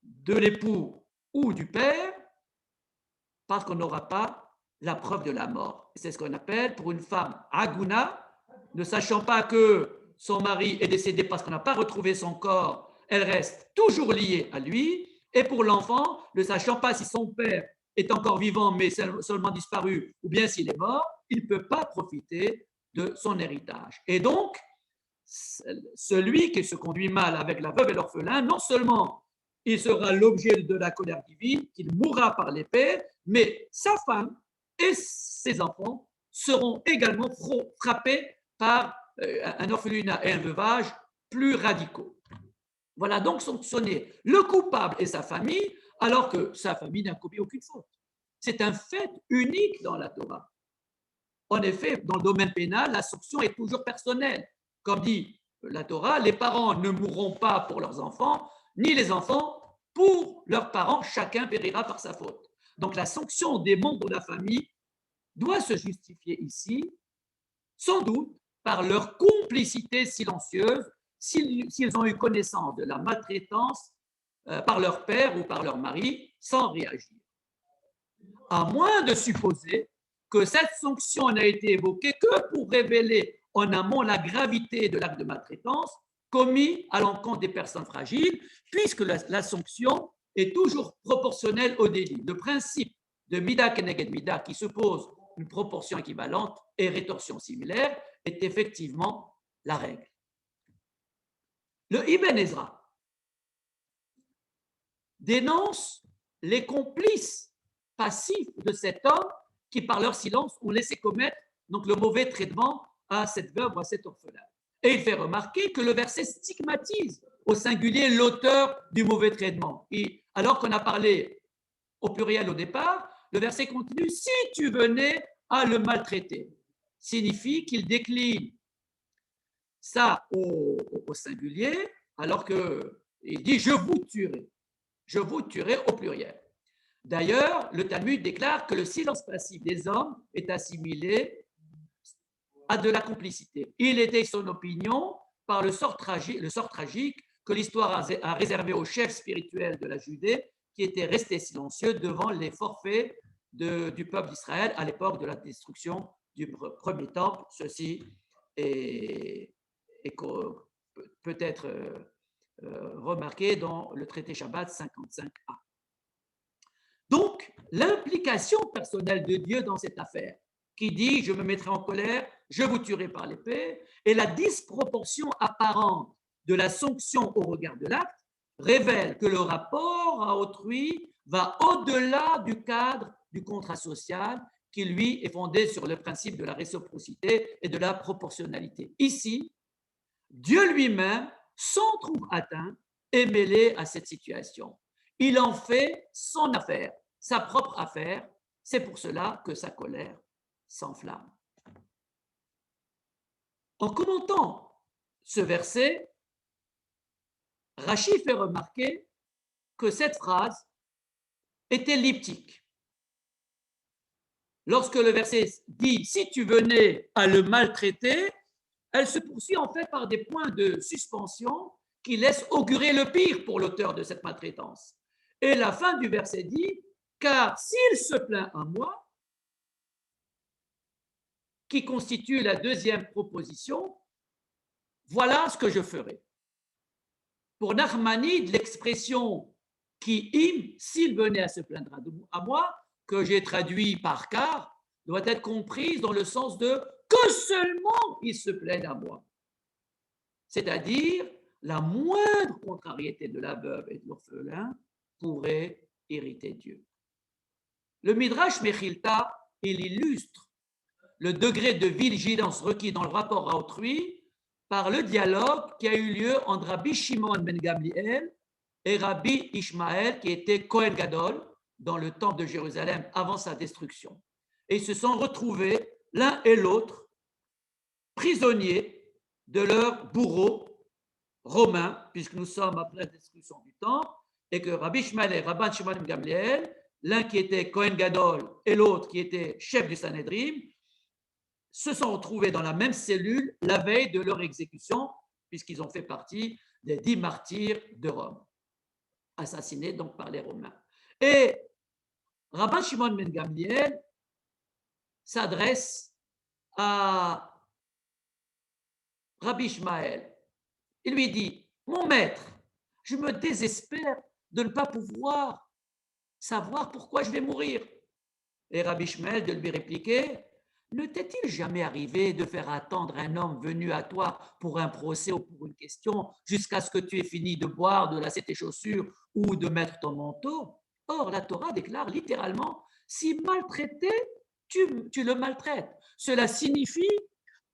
de l'époux ou du père parce qu'on n'aura pas la preuve de la mort. C'est ce qu'on appelle pour une femme aguna, ne sachant pas que son mari est décédé parce qu'on n'a pas retrouvé son corps, elle reste toujours liée à lui. Et pour l'enfant, ne sachant pas si son père est encore vivant mais seulement disparu ou bien s'il est mort, il ne peut pas profiter de son héritage. Et donc, celui qui se conduit mal avec la veuve et l'orphelin, non seulement il sera l'objet de la colère divine, qu'il mourra par l'épée, mais sa femme et ses enfants seront également frappés par un orphelinat et un veuvage plus radicaux. Voilà donc sanctionner le coupable et sa famille, alors que sa famille n'a commis aucune faute. C'est un fait unique dans la Torah. En effet, dans le domaine pénal, la sanction est toujours personnelle. Comme dit la Torah, les parents ne mourront pas pour leurs enfants, ni les enfants pour leurs parents, chacun périra par sa faute. Donc la sanction des membres de la famille doit se justifier ici, sans doute par leur complicité silencieuse, s'ils ont eu connaissance de la maltraitance par leur père ou par leur mari, sans réagir. À moins de supposer que cette sanction n'a été évoquée que pour révéler en amont la gravité de l'acte de maltraitance commis à l'encontre des personnes fragiles, puisque la sanction est toujours proportionnelle au délit. Le principe de Mida Keneged Mida, qui suppose une proportion équivalente et rétorsion similaire, est effectivement la règle. Le Ibn Ezra dénonce les complices passifs de cet homme qui, par leur silence, ont laissé commettre donc, le mauvais traitement à cette veuve ou à cet orphelin. Et il fait remarquer que le verset stigmatise au singulier l'auteur du mauvais traitement. Et alors qu'on a parlé au pluriel au départ, le verset continue « si tu venais à le maltraiter », signifie qu'il décline ça au singulier, alors qu'il dit « je vous tuerai au pluriel ». D'ailleurs, le Talmud déclare que le silence passif des hommes est assimilé à de la complicité. Il était son opinion par le sort tragique que l'histoire a réservé au chef spirituel de la Judée qui était resté silencieux devant les forfaits du peuple d'Israël à l'époque de la destruction du premier temple. Ceci est peut-être remarqué dans le traité Shabbat 55a. Donc, l'implication personnelle de Dieu dans cette affaire, qui dit « je me mettrai en colère, je vous tuerai par l'épée », et la disproportion apparente de la sanction au regard de l'acte, révèle que le rapport à autrui va au-delà du cadre du contrat social qui, lui, est fondé sur le principe de la réciprocité et de la proportionnalité. Ici, Dieu lui-même s'en trouve atteint et mêlé à cette situation. Il en fait son affaire, sa propre affaire. C'est pour cela que sa colère s'enflamme. En commentant ce verset, Rashi fait remarquer que cette phrase est elliptique. Lorsque le verset dit « si tu venais à le maltraiter », elle se poursuit en fait par des points de suspension qui laissent augurer le pire pour l'auteur de cette maltraitance. Et la fin du verset dit « car s'il se plaint à moi », qui constitue la deuxième proposition, voilà ce que je ferai. Pour Nachmanide, l'expression qui s'il venait à se plaindre à moi, que j'ai traduit par car, doit être comprise dans le sens de que seulement il se plaigne à moi. C'est-à-dire, la moindre contrariété de la veuve et de l'orphelin pourrait irriter Dieu. Le Midrash Mechilta il illustre le degré de vigilance requis dans le rapport à autrui par le dialogue qui a eu lieu entre Rabbi Shimon ben Gamliel et Rabbi Ishmael, qui était Kohen Gadol, dans le temple de Jérusalem avant sa destruction. Et ils se sont retrouvés l'un et l'autre prisonniers de leur bourreau romain, puisque nous sommes après la destruction du temple, et que Rabbi Ishmael et Rabbi Shimon ben Gamliel, l'un qui était Kohen Gadol et l'autre qui était chef du Sanhédrin, se sont retrouvés dans la même cellule la veille de leur exécution, puisqu'ils ont fait partie des 10 martyrs de Rome, assassinés donc par les Romains. Et Rabbi Shimon ben Gamliel s'adresse à Rabbi Ishmael. Il lui dit, mon maître, je me désespère de ne pas pouvoir savoir pourquoi je vais mourir. Et Rabbi Ishmael de lui répliquer, ne t'est-il jamais arrivé de faire attendre un homme venu à toi pour un procès ou pour une question jusqu'à ce que tu aies fini de boire, de lasser tes chaussures ou de mettre ton manteau? Or, la Torah déclare littéralement, si maltraité, tu le maltraites. Cela signifie,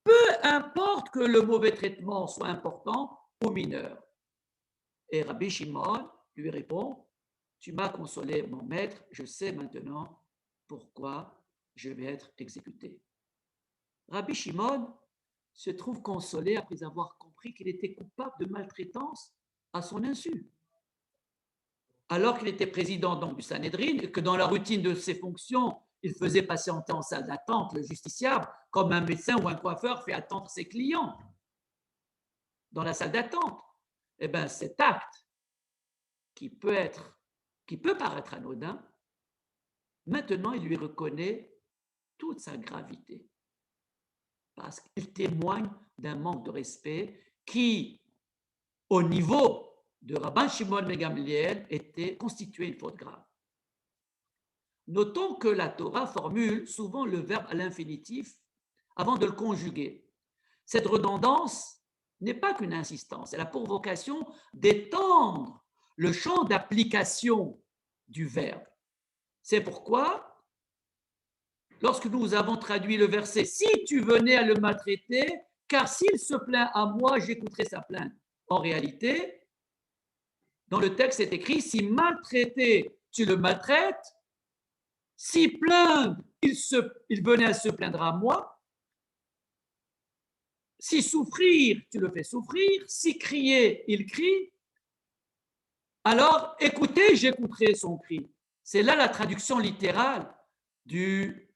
peu importe que le mauvais traitement soit important ou mineur. Et Rabbi Shimon lui répond, tu m'as consolé, mon maître, je sais maintenant pourquoi je vais être exécuté. Rabbi Shimon se trouve consolé après avoir compris qu'il était coupable de maltraitance à son insu. Alors qu'il était président donc, du Sanhédrin et que dans la routine de ses fonctions, il faisait patienter en salle d'attente le justiciable comme un médecin ou un coiffeur fait attendre ses clients dans la salle d'attente. Eh bien, cet acte qui peut paraître anodin, maintenant, il lui reconnaît toute sa gravité. Parce qu'il témoigne d'un manque de respect qui, au niveau de Rabban Shimon ben Gamliel, était constitué une faute grave. Notons que la Torah formule souvent le verbe à l'infinitif avant de le conjuguer. Cette redondance n'est pas qu'une insistance, elle a pour vocation d'étendre le champ d'application du verbe. C'est pourquoi, lorsque nous avons traduit le verset « Si tu venais à le maltraiter, car s'il se plaint à moi, j'écouterai sa plainte », en réalité, dans le texte, c'est écrit « Si maltraité, tu le maltraites, si plaindre, il venait à se plaindre à moi, si souffrir, tu le fais souffrir, si crier, il crie, alors écoutez, j'écouterai son cri. » C'est là la traduction littérale de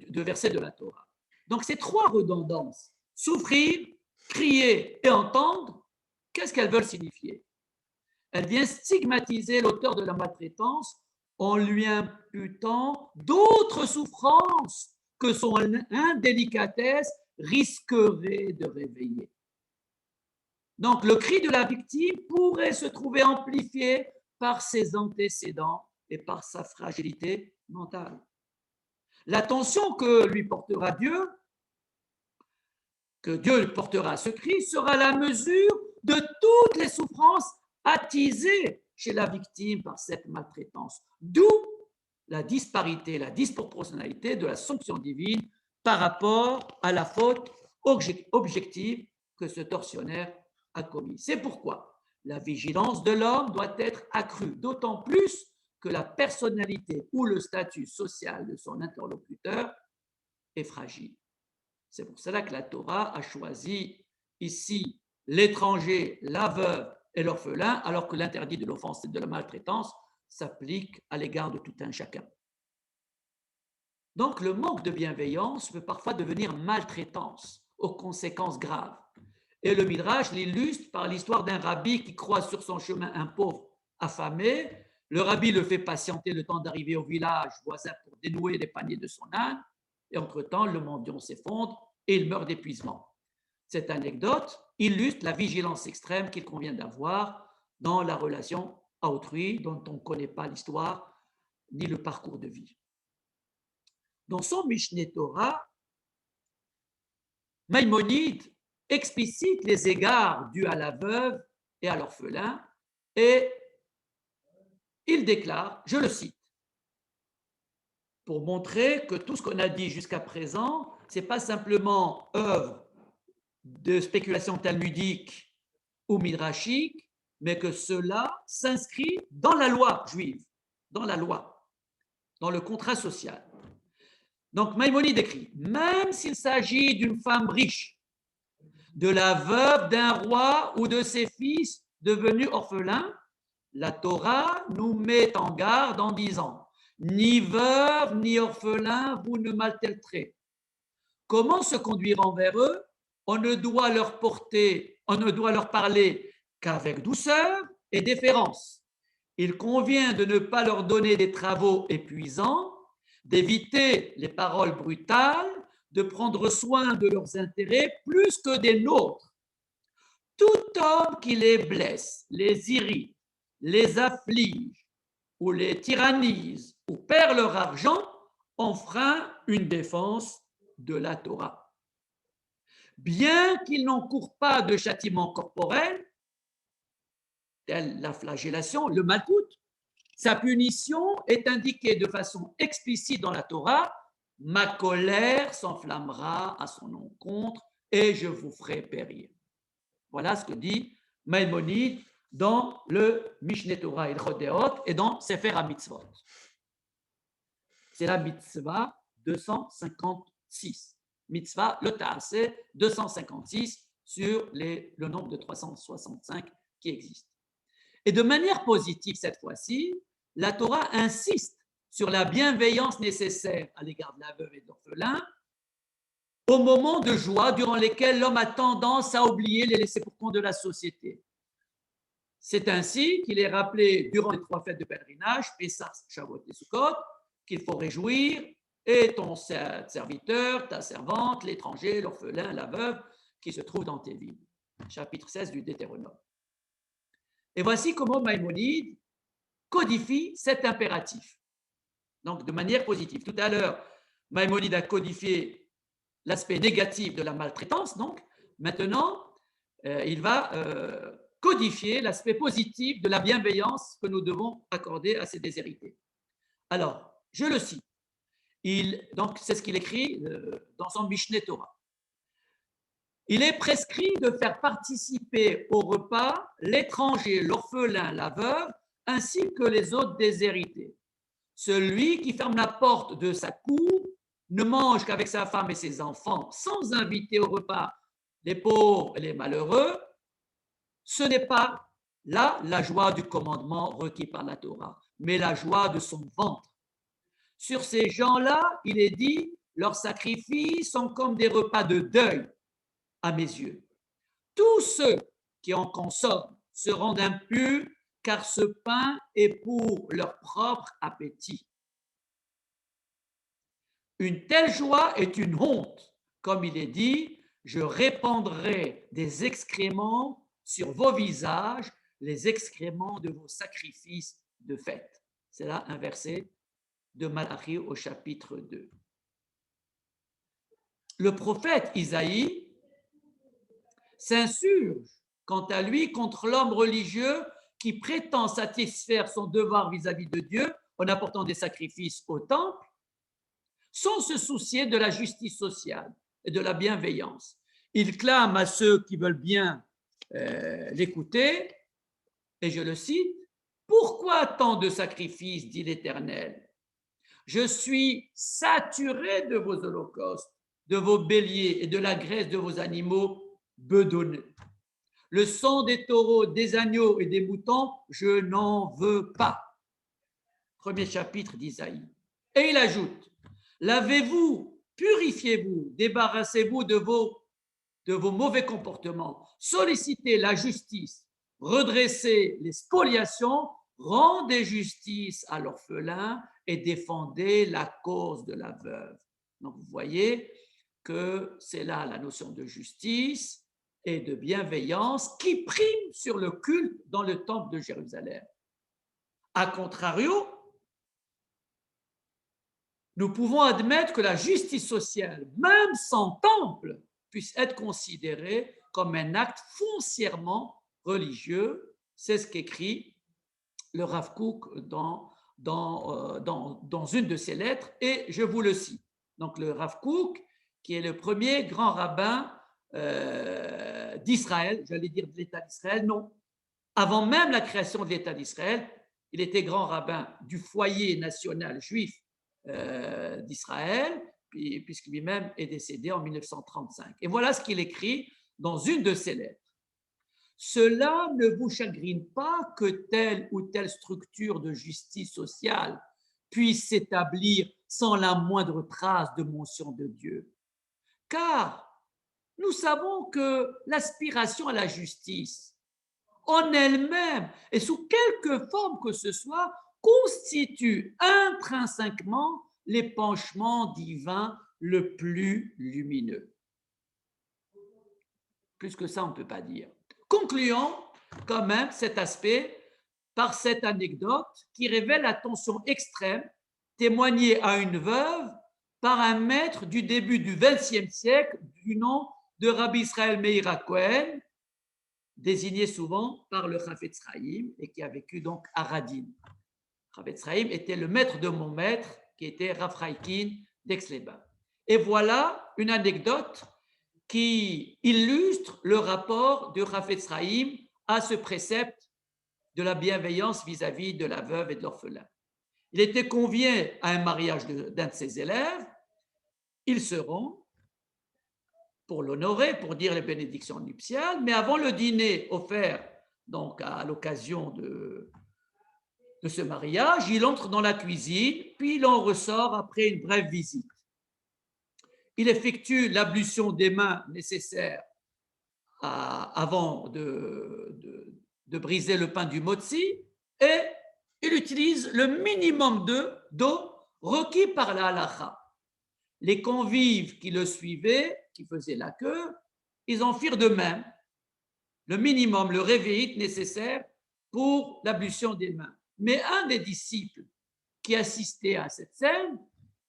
verset de la Torah. Donc, ces trois redondances, souffrir, crier et entendre, qu'est-ce qu'elles veulent signifier? Elles viennent stigmatiser l'auteur de la maltraitance en lui imputant d'autres souffrances que son indélicatesse risquerait de réveiller. Donc, le cri de la victime pourrait se trouver amplifié par ses antécédents et par sa fragilité mentale. L'attention que lui portera Dieu, que Dieu portera à ce cri, sera la mesure de toutes les souffrances attisées chez la victime par cette maltraitance. D'où la disparité, la disproportionnalité de la sanction divine par rapport à la faute objective que ce tortionnaire a commis. C'est pourquoi la vigilance de l'homme doit être accrue, d'autant plus que la personnalité ou le statut social de son interlocuteur est fragile. C'est pour cela que la Torah a choisi ici l'étranger, la veuve et l'orphelin, alors que l'interdit de l'offense et de la maltraitance s'applique à l'égard de tout un chacun. Donc, le manque de bienveillance peut parfois devenir maltraitance aux conséquences graves. Et le Midrash l'illustre par l'histoire d'un rabbi qui croise sur son chemin un pauvre affamé. Le rabbi le fait patienter le temps d'arriver au village voisin pour dénouer les paniers de son âne. Et entre-temps, le mendiant s'effondre et il meurt d'épuisement. Cette anecdote illustre la vigilance extrême qu'il convient d'avoir dans la relation à autrui dont on ne connaît pas l'histoire ni le parcours de vie. Dans son Mishneh Torah, Maïmonide explicite les égards dus à la veuve et à l'orphelin et il déclare, je le cite, pour montrer que tout ce qu'on a dit jusqu'à présent, ce n'est pas simplement œuvre de spéculation talmudique ou midrashique, mais que cela s'inscrit dans la loi juive, dans la loi, dans le contrat social. Donc Maïmonide écrit, même s'il s'agit d'une femme riche, de la veuve d'un roi ou de ses fils devenus orphelins, la Torah nous met en garde en disant, ni veuve ni orphelin, vous ne maltraiterez. Comment se conduire envers eux? On ne doit leur parler qu'avec douceur et déférence. Il convient de ne pas leur donner des travaux épuisants, d'éviter les paroles brutales, de prendre soin de leurs intérêts plus que des nôtres. Tout homme qui les blesse, les irrite, les afflige ou les tyrannise ou perd leur argent enfreint une défense de la Torah. Bien qu'il n'encourt pas de châtiment corporel, telle la flagellation, le malcoute, sa punition est indiquée de façon explicite dans la Torah. Ma colère s'enflammera à son encontre et je vous ferai périr. Voilà ce que dit Maïmonide dans le Mishneh Torah et Deot et dans Sefer HaMitzvot. C'est la mitzvah 256. Mitzvah, le Taaseh, 256 sur le nombre de 365 qui existent. Et de manière positive cette fois-ci, la Torah insiste sur la bienveillance nécessaire à l'égard de la veuve et de l'orphelin au moment de joie durant lesquels l'homme a tendance à oublier les laissés pour compte de la société. C'est ainsi qu'il est rappelé durant les 3 fêtes de pèlerinage, Pessah, Shavuot et Sukkot, qu'il faut réjouir et ton serviteur, ta servante, l'étranger, l'orphelin, la veuve qui se trouve dans tes villes. Chapitre 16 du Deutéronome. Et voici comment Maïmonide codifie cet impératif. Donc, de manière positive. Tout à l'heure, Maïmonide a codifié l'aspect négatif de la maltraitance. Donc, maintenant, il va codifier l'aspect positif de la bienveillance que nous devons accorder à ces déshérités. Alors, je le cite. Donc, c'est ce qu'il écrit dans son Mishneh Torah. Il est prescrit de faire participer au repas l'étranger, l'orphelin, la veuve, ainsi que les autres déshérités. Celui qui ferme la porte de sa cour ne mange qu'avec sa femme et ses enfants, sans inviter au repas les pauvres et les malheureux. Ce n'est pas là la joie du commandement requis par la Torah, mais la joie de son ventre. Sur ces gens-là, il est dit, leurs sacrifices sont comme des repas de deuil à mes yeux. Tous ceux qui en consomment se rendent impurs car ce pain est pour leur propre appétit. Une telle joie est une honte, comme il est dit, je répandrai des excréments sur vos visages, les excréments de vos sacrifices de fête. C'est là un verset de Malachi au chapitre 2. Le prophète Isaïe s'insurge, quant à lui, contre l'homme religieux qui prétend satisfaire son devoir vis-à-vis de Dieu en apportant des sacrifices au temple, sans se soucier de la justice sociale et de la bienveillance. Il clame à ceux qui veulent bien l'écouter, et je le cite, « Pourquoi tant de sacrifices, dit l'Éternel? Je suis saturé de vos holocaustes, de vos béliers et de la graisse de vos animaux bedonnés. Le sang des taureaux, des agneaux et des moutons, je n'en veux pas. » Premier chapitre d'Isaïe. Et il ajoute, lavez-vous, purifiez-vous, débarrassez-vous de vos mauvais comportements, sollicitez la justice, redressez les spoliations, rendez justice à l'orphelin et défendez la cause de la veuve. Donc vous voyez que c'est là la notion de justice et de bienveillance qui prime sur le culte dans le temple de Jérusalem. A contrario, nous pouvons admettre que la justice sociale, même sans temple, puisse être considérée comme un acte foncièrement religieux. C'est ce qu'écrit le Rav Kook dans dans une de ses lettres, et je vous le cite. Donc le Rav Kook, qui est le premier grand rabbin d'Israël, j'allais dire de l'État d'Israël, non. Avant même la création de l'État d'Israël, il était grand rabbin du foyer national juif d'Israël, puisque lui-même est décédé en 1935. Et voilà ce qu'il écrit dans une de ses lettres. Cela ne vous chagrine pas que telle ou telle structure de justice sociale puisse s'établir sans la moindre trace de mention de Dieu. Car nous savons que l'aspiration à la justice, en elle-même et sous quelque forme que ce soit, constitue intrinsèquement l'épanchement divin le plus lumineux. Plus que ça, on ne peut pas dire. Concluons quand même cet aspect par cette anecdote qui révèle la tension extrême témoignée à une veuve par un maître du début du XXe siècle du nom de Rabbi Israël Meir HaKohen, désigné souvent par le Chafetz Chaim et qui a vécu donc à Radin. Chafetz Chaim était le maître de mon maître qui était Rav Chaikin d'Aix-les-Bains. Et voilà une anecdote qui illustre le rapport de Chafetz Chaim à ce précepte de la bienveillance vis-à-vis de la veuve et de l'orphelin. Il était convié à un mariage d'un de ses élèves. Il se rend pour l'honorer, pour dire les bénédictions nuptiales, mais avant le dîner offert donc à l'occasion de ce mariage, il entre dans la cuisine, puis il en ressort après une brève visite. Il effectue l'ablution des mains nécessaire avant de briser le pain du motzi et il utilise le minimum d'eau requis par la halacha. Les convives qui le suivaient, qui faisaient la queue, ils en firent de même, le minimum, le réveillite nécessaire pour l'ablution des mains. Mais un des disciples qui assistait à cette scène,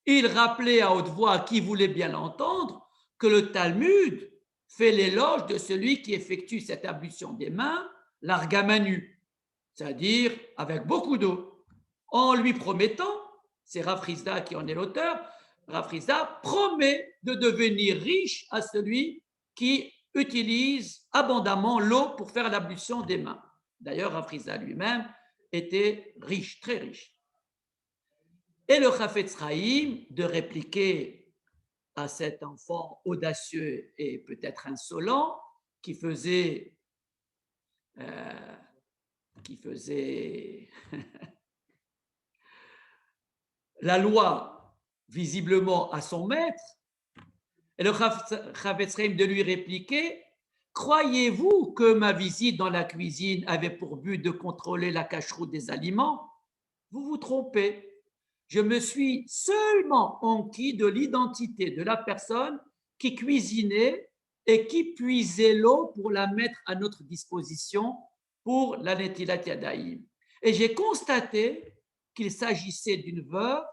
il rappelait à haute voix à qui voulait bien l'entendre que le Talmud fait l'éloge de celui qui effectue cette ablution des mains, l'argamanu, c'est-à-dire avec beaucoup d'eau, en lui promettant, c'est Rav Chizda qui en est l'auteur, Rav Chizda promet de devenir riche à celui qui utilise abondamment l'eau pour faire l'ablution des mains. D'ailleurs, Rav Chizda lui-même était riche, très riche. Et le Chafetz Chaim de répliquer à cet enfant audacieux et peut-être insolent qui faisait la loi visiblement à son maître. Et le Chafetz Chaim de lui répliquer: croyez-vous que ma visite dans la cuisine avait pour but de contrôler la cacheroute des aliments? Vous vous trompez. Je me suis seulement enquis de l'identité de la personne qui cuisinait et qui puisait l'eau pour la mettre à notre disposition pour la Netilat Yadayim. Et j'ai constaté qu'il s'agissait d'une veuve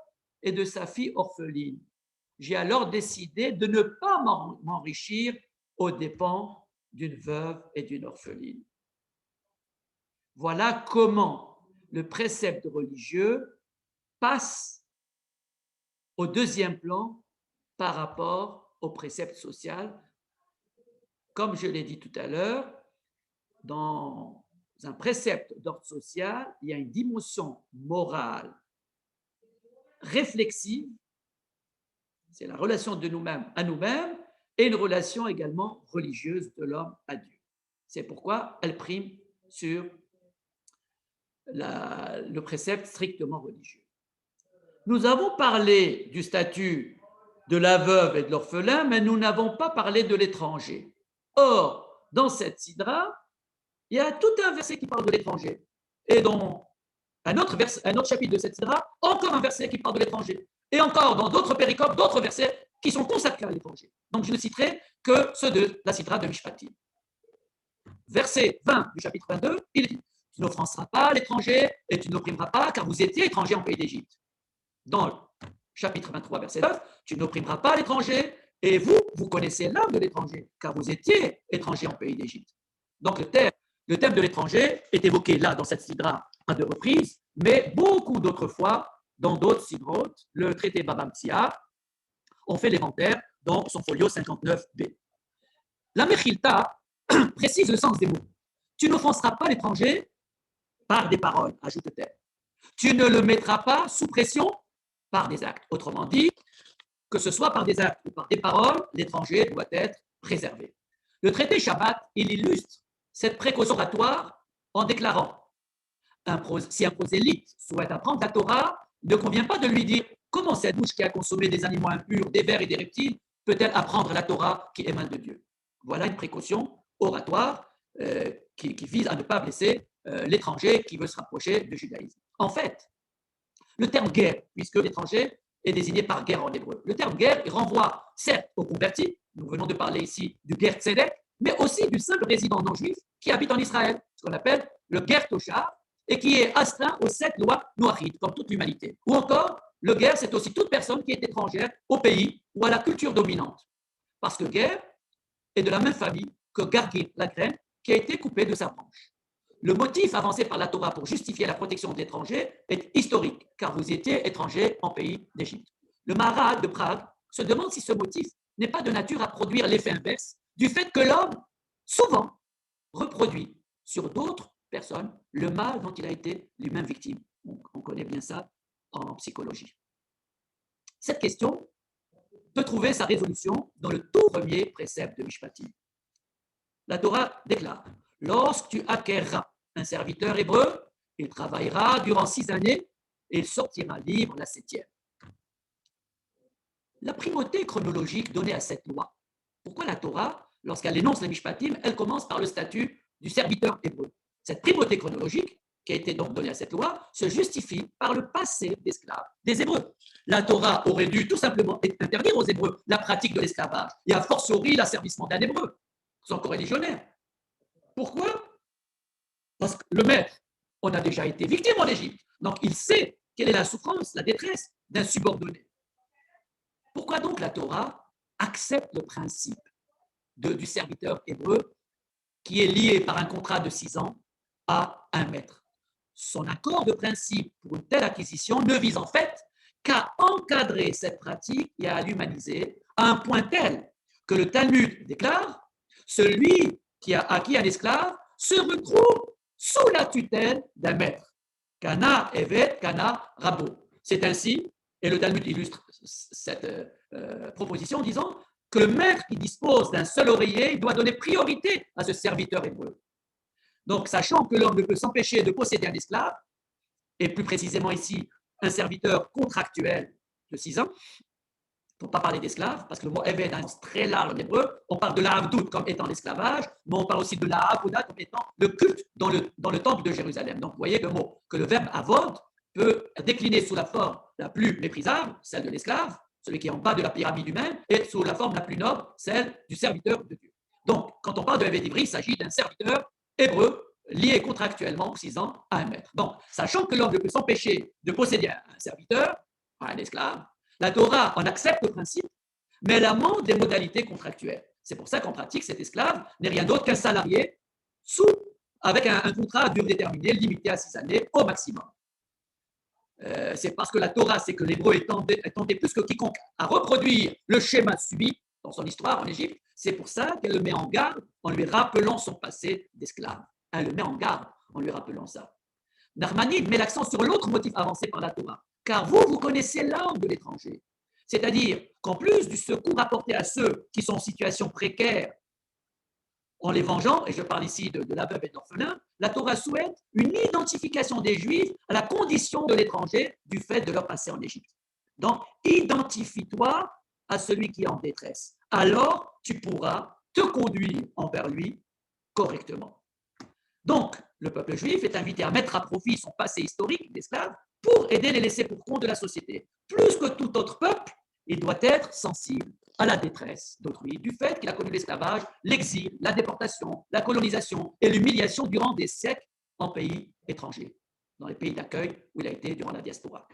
et de sa fille orpheline. J'ai alors décidé de ne pas m'enrichir aux dépens d'une veuve et d'une orpheline. Voilà comment le précepte religieux passe au deuxième plan par rapport au précepte social. Comme je l'ai dit tout à l'heure, dans un précepte d'ordre social, il y a une dimension morale réflexive, c'est la relation de nous-mêmes à nous-mêmes, et une relation également religieuse de l'homme à Dieu. C'est pourquoi elle prime sur le précepte strictement religieux. Nous avons parlé du statut de la veuve et de l'orphelin, mais nous n'avons pas parlé de l'étranger. Or, dans cette sidra, il y a tout un verset qui parle de l'étranger. Et dans un autre chapitre de cette sidra, encore un verset qui parle de l'étranger. Et encore dans d'autres péricopes, d'autres versets qui sont consacrés à l'étranger. Donc, je ne citerai que ceux de la sidra de Mishpatim. Verset 20 du chapitre 22, il dit: tu n'offenseras pas l'étranger et tu n'opprimeras pas, car vous étiez étrangers en pays d'Égypte. Dans le chapitre 23, verset 9, tu n'opprimeras pas l'étranger et vous connaissez l'âme de l'étranger, car vous étiez étrangers en pays d'Égypte. Donc le thème de l'étranger est évoqué là dans cette sidra à deux reprises, mais beaucoup d'autres fois, dans d'autres sidrotes, le traité Baba Metzia, on fait l'inventaire dans son folio 59b. La Mechilta précise le sens des mots. Tu n'offenseras pas l'étranger par des paroles, ajoute-t-elle. Tu ne le mettras pas sous pression par des actes. Autrement dit, que ce soit par des actes ou par des paroles, l'étranger doit être préservé. Le traité Shabbat, il illustre cette précaution oratoire en déclarant si un prosélyte souhaite apprendre la Torah, il ne convient pas de lui dire comment cette bouche qui a consommé des animaux impurs, des vers et des reptiles, peut-elle apprendre la Torah qui émane de Dieu. Voilà une précaution oratoire qui vise à ne pas blesser l'étranger qui veut se rapprocher du judaïsme. En fait, le terme guerre, puisque l'étranger est désigné par guerre en hébreu, le terme guerre il renvoie certes aux convertis, nous venons de parler ici du guerre tzedek, mais aussi du simple résident non juif qui habite en Israël, ce qu'on appelle le guerre toshav, et qui est astreint aux 7 lois noachides, comme toute l'humanité. Ou encore, le guerre, c'est aussi toute personne qui est étrangère au pays ou à la culture dominante. Parce que guerre est de la même famille que gargir, la graine, qui a été coupée de sa branche. Le motif avancé par la Torah pour justifier la protection de l'étranger est historique, car vous étiez étranger en pays d'Égypte. Le Maharal de Prague se demande si ce motif n'est pas de nature à produire l'effet inverse du fait que l'homme, souvent, reproduit sur d'autres personnes le mal dont il a été lui-même victime. On connaît bien ça en psychologie. Cette question peut trouver sa résolution dans le tout premier précepte de Mishpatim. La Torah déclare « Lorsque tu acquerras un serviteur hébreu, il travaillera durant 6 années et il sortira libre la 7e. » La primauté chronologique donnée à cette loi. Pourquoi la Torah, lorsqu'elle énonce les Mishpatim, elle commence par le statut du serviteur hébreu? Cette primauté chronologique, qui a été donc donnée à cette loi, se justifie par le passé d'esclaves des Hébreux. La Torah aurait dû tout simplement interdire aux Hébreux la pratique de l'esclavage et a fortiori l'asservissement d'un Hébreu, sans coreligionnaire. Pourquoi? Parce que le maître, on a déjà été victime en Égypte, donc il sait quelle est la souffrance, la détresse d'un subordonné. Pourquoi donc la Torah accepte le principe du serviteur hébreu qui est lié par un contrat de 6 ans à un maître? Son accord de principe pour une telle acquisition ne vise en fait qu'à encadrer cette pratique et à l'humaniser à un point tel que le Talmud déclare « Celui qui a acquis un esclave se retrouve sous la tutelle d'un maître. Kana evet, kana rabo. » C'est ainsi, et le Talmud illustre cette proposition en disant que le maître qui dispose d'un seul oreiller doit donner priorité à ce serviteur hébreu. Donc, sachant que l'homme ne peut s'empêcher de posséder un esclave, et plus précisément ici, un serviteur contractuel de 6 ans, pour ne pas parler d'esclave, parce que le mot Eved a un sens très large en hébreu, on parle de la Havdout comme étant l'esclavage, mais on parle aussi de la Avoda comme étant le culte dans le temple de Jérusalem. Donc, vous voyez que le verbe Avod peut décliner sous la forme la plus méprisable, celle de l'esclave, celui qui est en bas de la pyramide humaine, et sous la forme la plus noble, celle du serviteur de Dieu. Donc, quand on parle de Eved Ivri, il s'agit d'un serviteur hébreu lié contractuellement pour 6 ans à un maître. Donc, sachant que l'homme ne peut s'empêcher de posséder un serviteur, un esclave, la Torah en accepte le principe, mais elle amende des modalités contractuelles. C'est pour ça qu'en pratique, cet esclave n'est rien d'autre qu'un salarié avec un contrat à durée déterminée, limité à 6 années au maximum. C'est parce que la Torah sait que l'hébreu est tenté plus que quiconque à reproduire le schéma subi dans son histoire en Égypte. C'est pour ça qu'elle le met en garde en lui rappelant son passé d'esclave. Elle le met en garde en lui rappelant ça. Narmanide met l'accent sur l'autre motif avancé par la Torah. Car vous connaissez l'âme de l'étranger. C'est-à-dire qu'en plus du secours apporté à ceux qui sont en situation précaire en les vengeant, et je parle ici de la veuve et de l'orphelin, la Torah souhaite une identification des Juifs à la condition de l'étranger du fait de leur passé en Égypte. Donc, identifie-toi à celui qui est en détresse. Alors, tu pourras te conduire envers lui correctement. Donc, le peuple juif est invité à mettre à profit son passé historique d'esclave pour aider les laissés pour compte de la société. Plus que tout autre peuple, il doit être sensible à la détresse d'autrui, du fait qu'il a connu l'esclavage, l'exil, la déportation, la colonisation et l'humiliation durant des siècles en pays étrangers, dans les pays d'accueil où il a été durant la diaspora.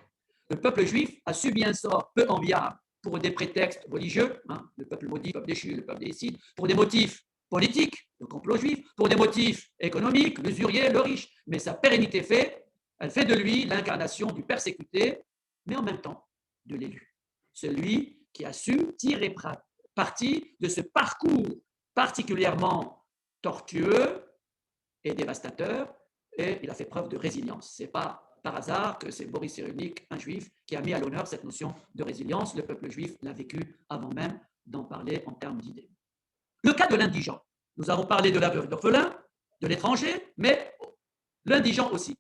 Le peuple juif a subi un sort peu enviable pour des prétextes religieux, le peuple maudit, le peuple déchu, le peuple déicide, pour des motifs politiques, le complot juif, pour des motifs économiques, l'usurier, le riche. Mais sa pérennité fait Elle fait de lui l'incarnation du persécuté, mais en même temps de l'élu. Celui qui a su tirer parti de ce parcours particulièrement tortueux et dévastateur, et il a fait preuve de résilience. Ce n'est pas par hasard que c'est Boris Cyrulnik, un juif, qui a mis à l'honneur cette notion de résilience. Le peuple juif l'a vécu avant même d'en parler en termes d'idées. Le cas de l'indigent. Nous avons parlé de la veuve d'orphelin, de l'étranger, mais l'indigent aussi.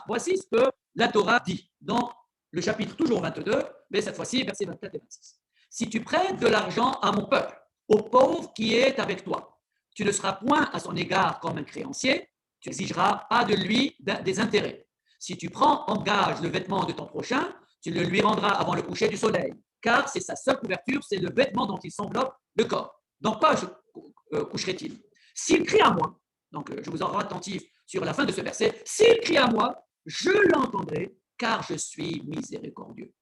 Voici ce que la Torah dit dans le chapitre toujours 22, mais cette fois-ci, versets 24 et 26. Si tu prêtes de l'argent à mon peuple, au pauvre qui est avec toi, tu ne seras point à son égard comme un créancier, tu exigeras pas de lui des intérêts. Si tu prends en gage le vêtement de ton prochain, tu le lui rendras avant le coucher du soleil, car c'est sa seule couverture, c'est le vêtement dont il s'enveloppe le corps. Dans quoi coucherait-il? S'il crie à moi, donc je vous en rends attentif sur la fin de ce verset, s'il crie à moi, je l'entendrai, car je suis miséricordieux.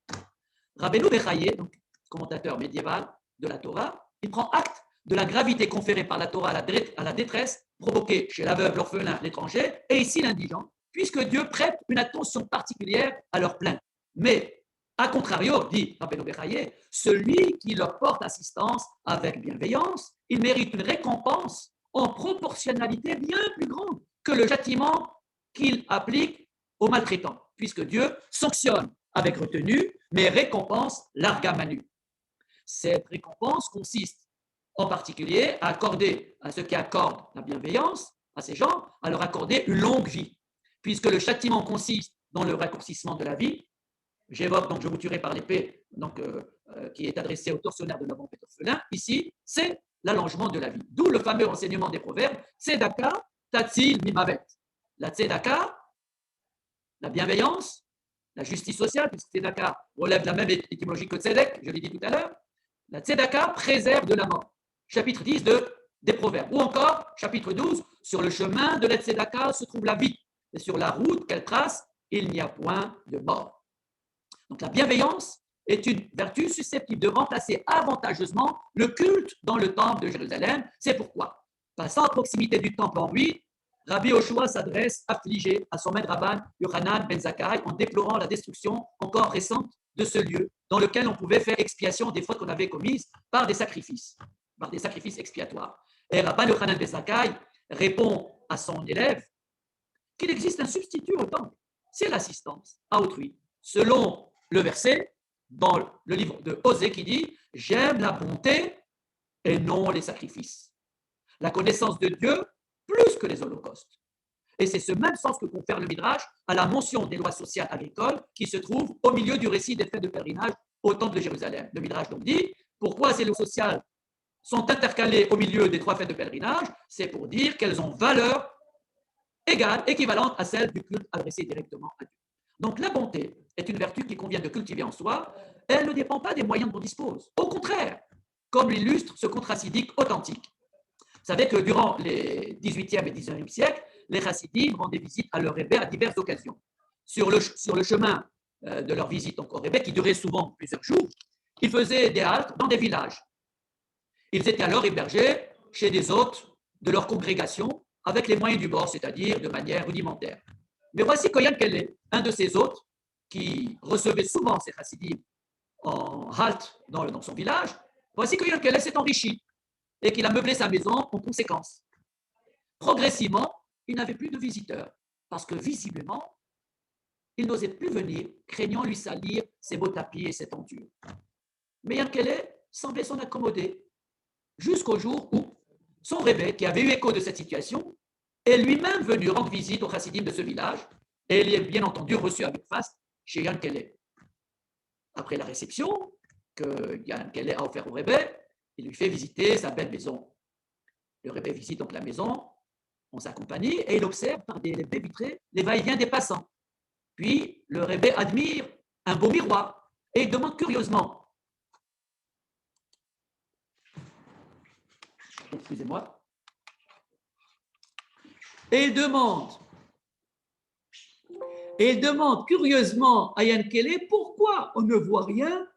Rabbeinu Bechaye, donc commentateur médiéval de la Torah, il prend acte de la gravité conférée par la Torah à la détresse provoquée chez la veuve, l'orphelin, l'étranger, et ici l'indigent, puisque Dieu prête une attention particulière à leur plainte. Mais, à contrario, dit Rabbeinu Bechaye, celui qui leur porte assistance avec bienveillance, il mérite une récompense en proportionnalité bien plus grande que le châtiment qu'il applique aux maltraitants, puisque Dieu sanctionne avec retenue, mais récompense larga manu. Cette récompense consiste en particulier à accorder à ceux qui accordent la bienveillance à ces gens, à leur accorder une longue vie, puisque le châtiment consiste dans le raccourcissement de la vie. J'évoque donc je vous tuerai par l'épée, donc qui est adressé au tortionnaire de l'avant orphelin. Ici, c'est l'allongement de la vie. D'où le fameux enseignement des proverbes Tzedaka tatzil mimavet. La tzedaka, la bienveillance, la justice sociale, puisque tzedaka relève de la même étymologie que tzedek, je l'ai dit tout à l'heure. La tzedaka préserve de la mort. Chapitre 10 des Proverbes. Ou encore, chapitre 12, sur le chemin de la tzedaka se trouve la vie. Et sur la route qu'elle trace, il n'y a point de mort. Donc la bienveillance est une vertu susceptible de remplacer avantageusement le culte dans le temple de Jérusalem. C'est pourquoi, passant à proximité du temple en ruine, Rabbi Yoshua s'adresse affligé à son maître Rabban Yochanan ben Zakkai en déplorant la destruction encore récente de ce lieu dans lequel on pouvait faire expiation des fautes qu'on avait commises par des sacrifices expiatoires. Et Rabban Yochanan ben Zakkai répond à son élève qu'il existe un substitut au temple, c'est l'assistance à autrui. Selon le verset dans le livre de Osée qui dit « J'aime la bonté et non les sacrifices, la connaissance de Dieu plus que les holocaustes. » Et c'est ce même sens que confère le Midrash à la mention des lois sociales agricoles qui se trouve au milieu du récit des fêtes de pèlerinage au temple de Jérusalem. Le Midrash donc dit « Pourquoi ces lois sociales sont intercalées au milieu des 3 fêtes de pèlerinage? C'est pour dire qu'elles ont valeur égale, équivalente à celle du culte adressé directement à Dieu. » Donc la bonté est une vertu qu'il convient de cultiver en soi. Elle ne dépend pas des moyens dont on dispose. Au contraire, comme l'illustre ce conte chassidique authentique. Vous savez que durant les 18e et 19e siècles, les chassidim rendaient visite à leur Rebbe à diverses occasions. Sur le chemin de leur visite donc, au Rebbe, qui durait souvent plusieurs jours, ils faisaient des haltes dans des villages. Ils étaient alors hébergés chez des hôtes de leur congrégation avec les moyens du bord, c'est-à-dire de manière rudimentaire. Mais voici Koyan Kellé, un de ces hôtes, qui recevait souvent ces chassidim en halte dans son village. Voici Koyan Kellé s'est enrichi et qu'il a meublé sa maison en conséquence. Progressivement, il n'avait plus de visiteurs parce que visiblement, il n'osait plus venir, craignant lui salir ses beaux tapis et ses tentures. Mais Yankele semblait s'en accommoder jusqu'au jour où son Rebbe, qui avait eu écho de cette situation, est lui-même venu rendre visite aux chassidim de ce village et il est bien entendu reçu avec faste chez Yankele. Après la réception que Yankele a offert au Rebbe, il lui fait visiter sa belle maison. Le Rebbe visite donc la maison en sa compagnie et il observe par des baies vitrées les va-et-vient des passants. Puis le Rebbe admire un beau miroir et il demande curieusement, excusez-moi, et il demande curieusement à Yankele pourquoi on ne voit rien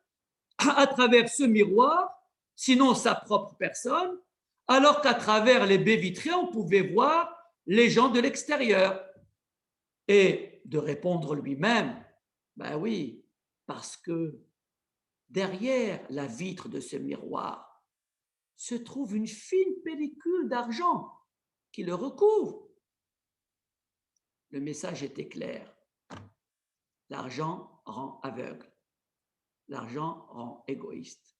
à travers ce miroir, sinon sa propre personne, alors qu'à travers les baies vitrées, on pouvait voir les gens de l'extérieur. et de répondre lui-même, ben oui, parce que derrière la vitre de ce miroir se trouve une fine pellicule d'argent qui le recouvre. Le message était clair. L'argent rend aveugle. L'argent rend égoïste.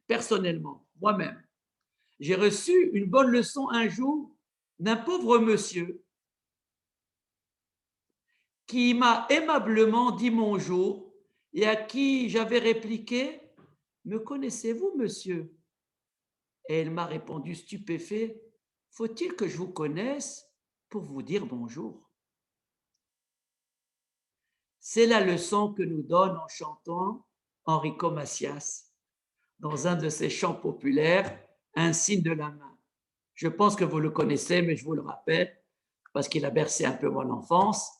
Personnellement, moi-même, j'ai reçu une bonne leçon un jour d'un pauvre monsieur qui m'a aimablement dit bonjour et à qui j'avais répliqué « Me connaissez-vous, monsieur ?» Et il m'a répondu stupéfait « Faut-il que je vous connaisse pour vous dire bonjour ?» C'est la leçon que nous donne en chantant Enrico Macias dans un de ses chants populaires, Un signe de la main. Je pense que vous le connaissez, mais je vous le rappelle, parce qu'il a bercé un peu mon enfance.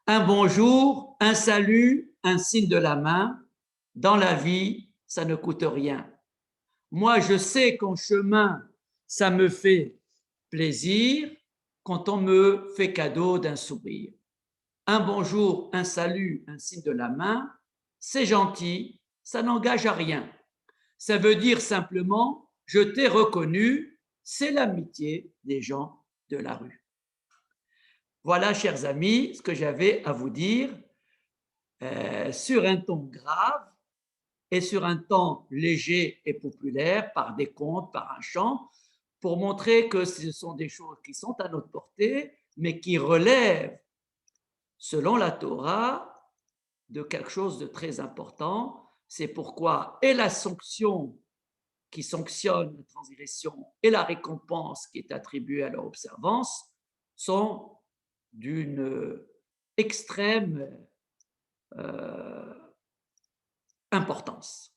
Un bonjour, un salut, un signe de la main. Dans la vie, ça ne coûte rien. Moi, je sais qu'en chemin, ça me fait plaisir quand on me fait cadeau d'un sourire. Un bonjour, un salut, un signe de la main, c'est gentil, ça n'engage à rien. Ça veut dire simplement, je t'ai reconnu, c'est l'amitié des gens de la rue. Voilà, chers amis, ce que j'avais à vous dire sur un ton grave et sur un ton léger et populaire, par des contes, par un chant, pour montrer que ce sont des choses qui sont à notre portée, mais qui relèvent, selon la Torah, de quelque chose de très important. C'est pourquoi et la sanction qui sanctionne la transgression et la récompense qui est attribuée à leur observance sont d'une extrême importance.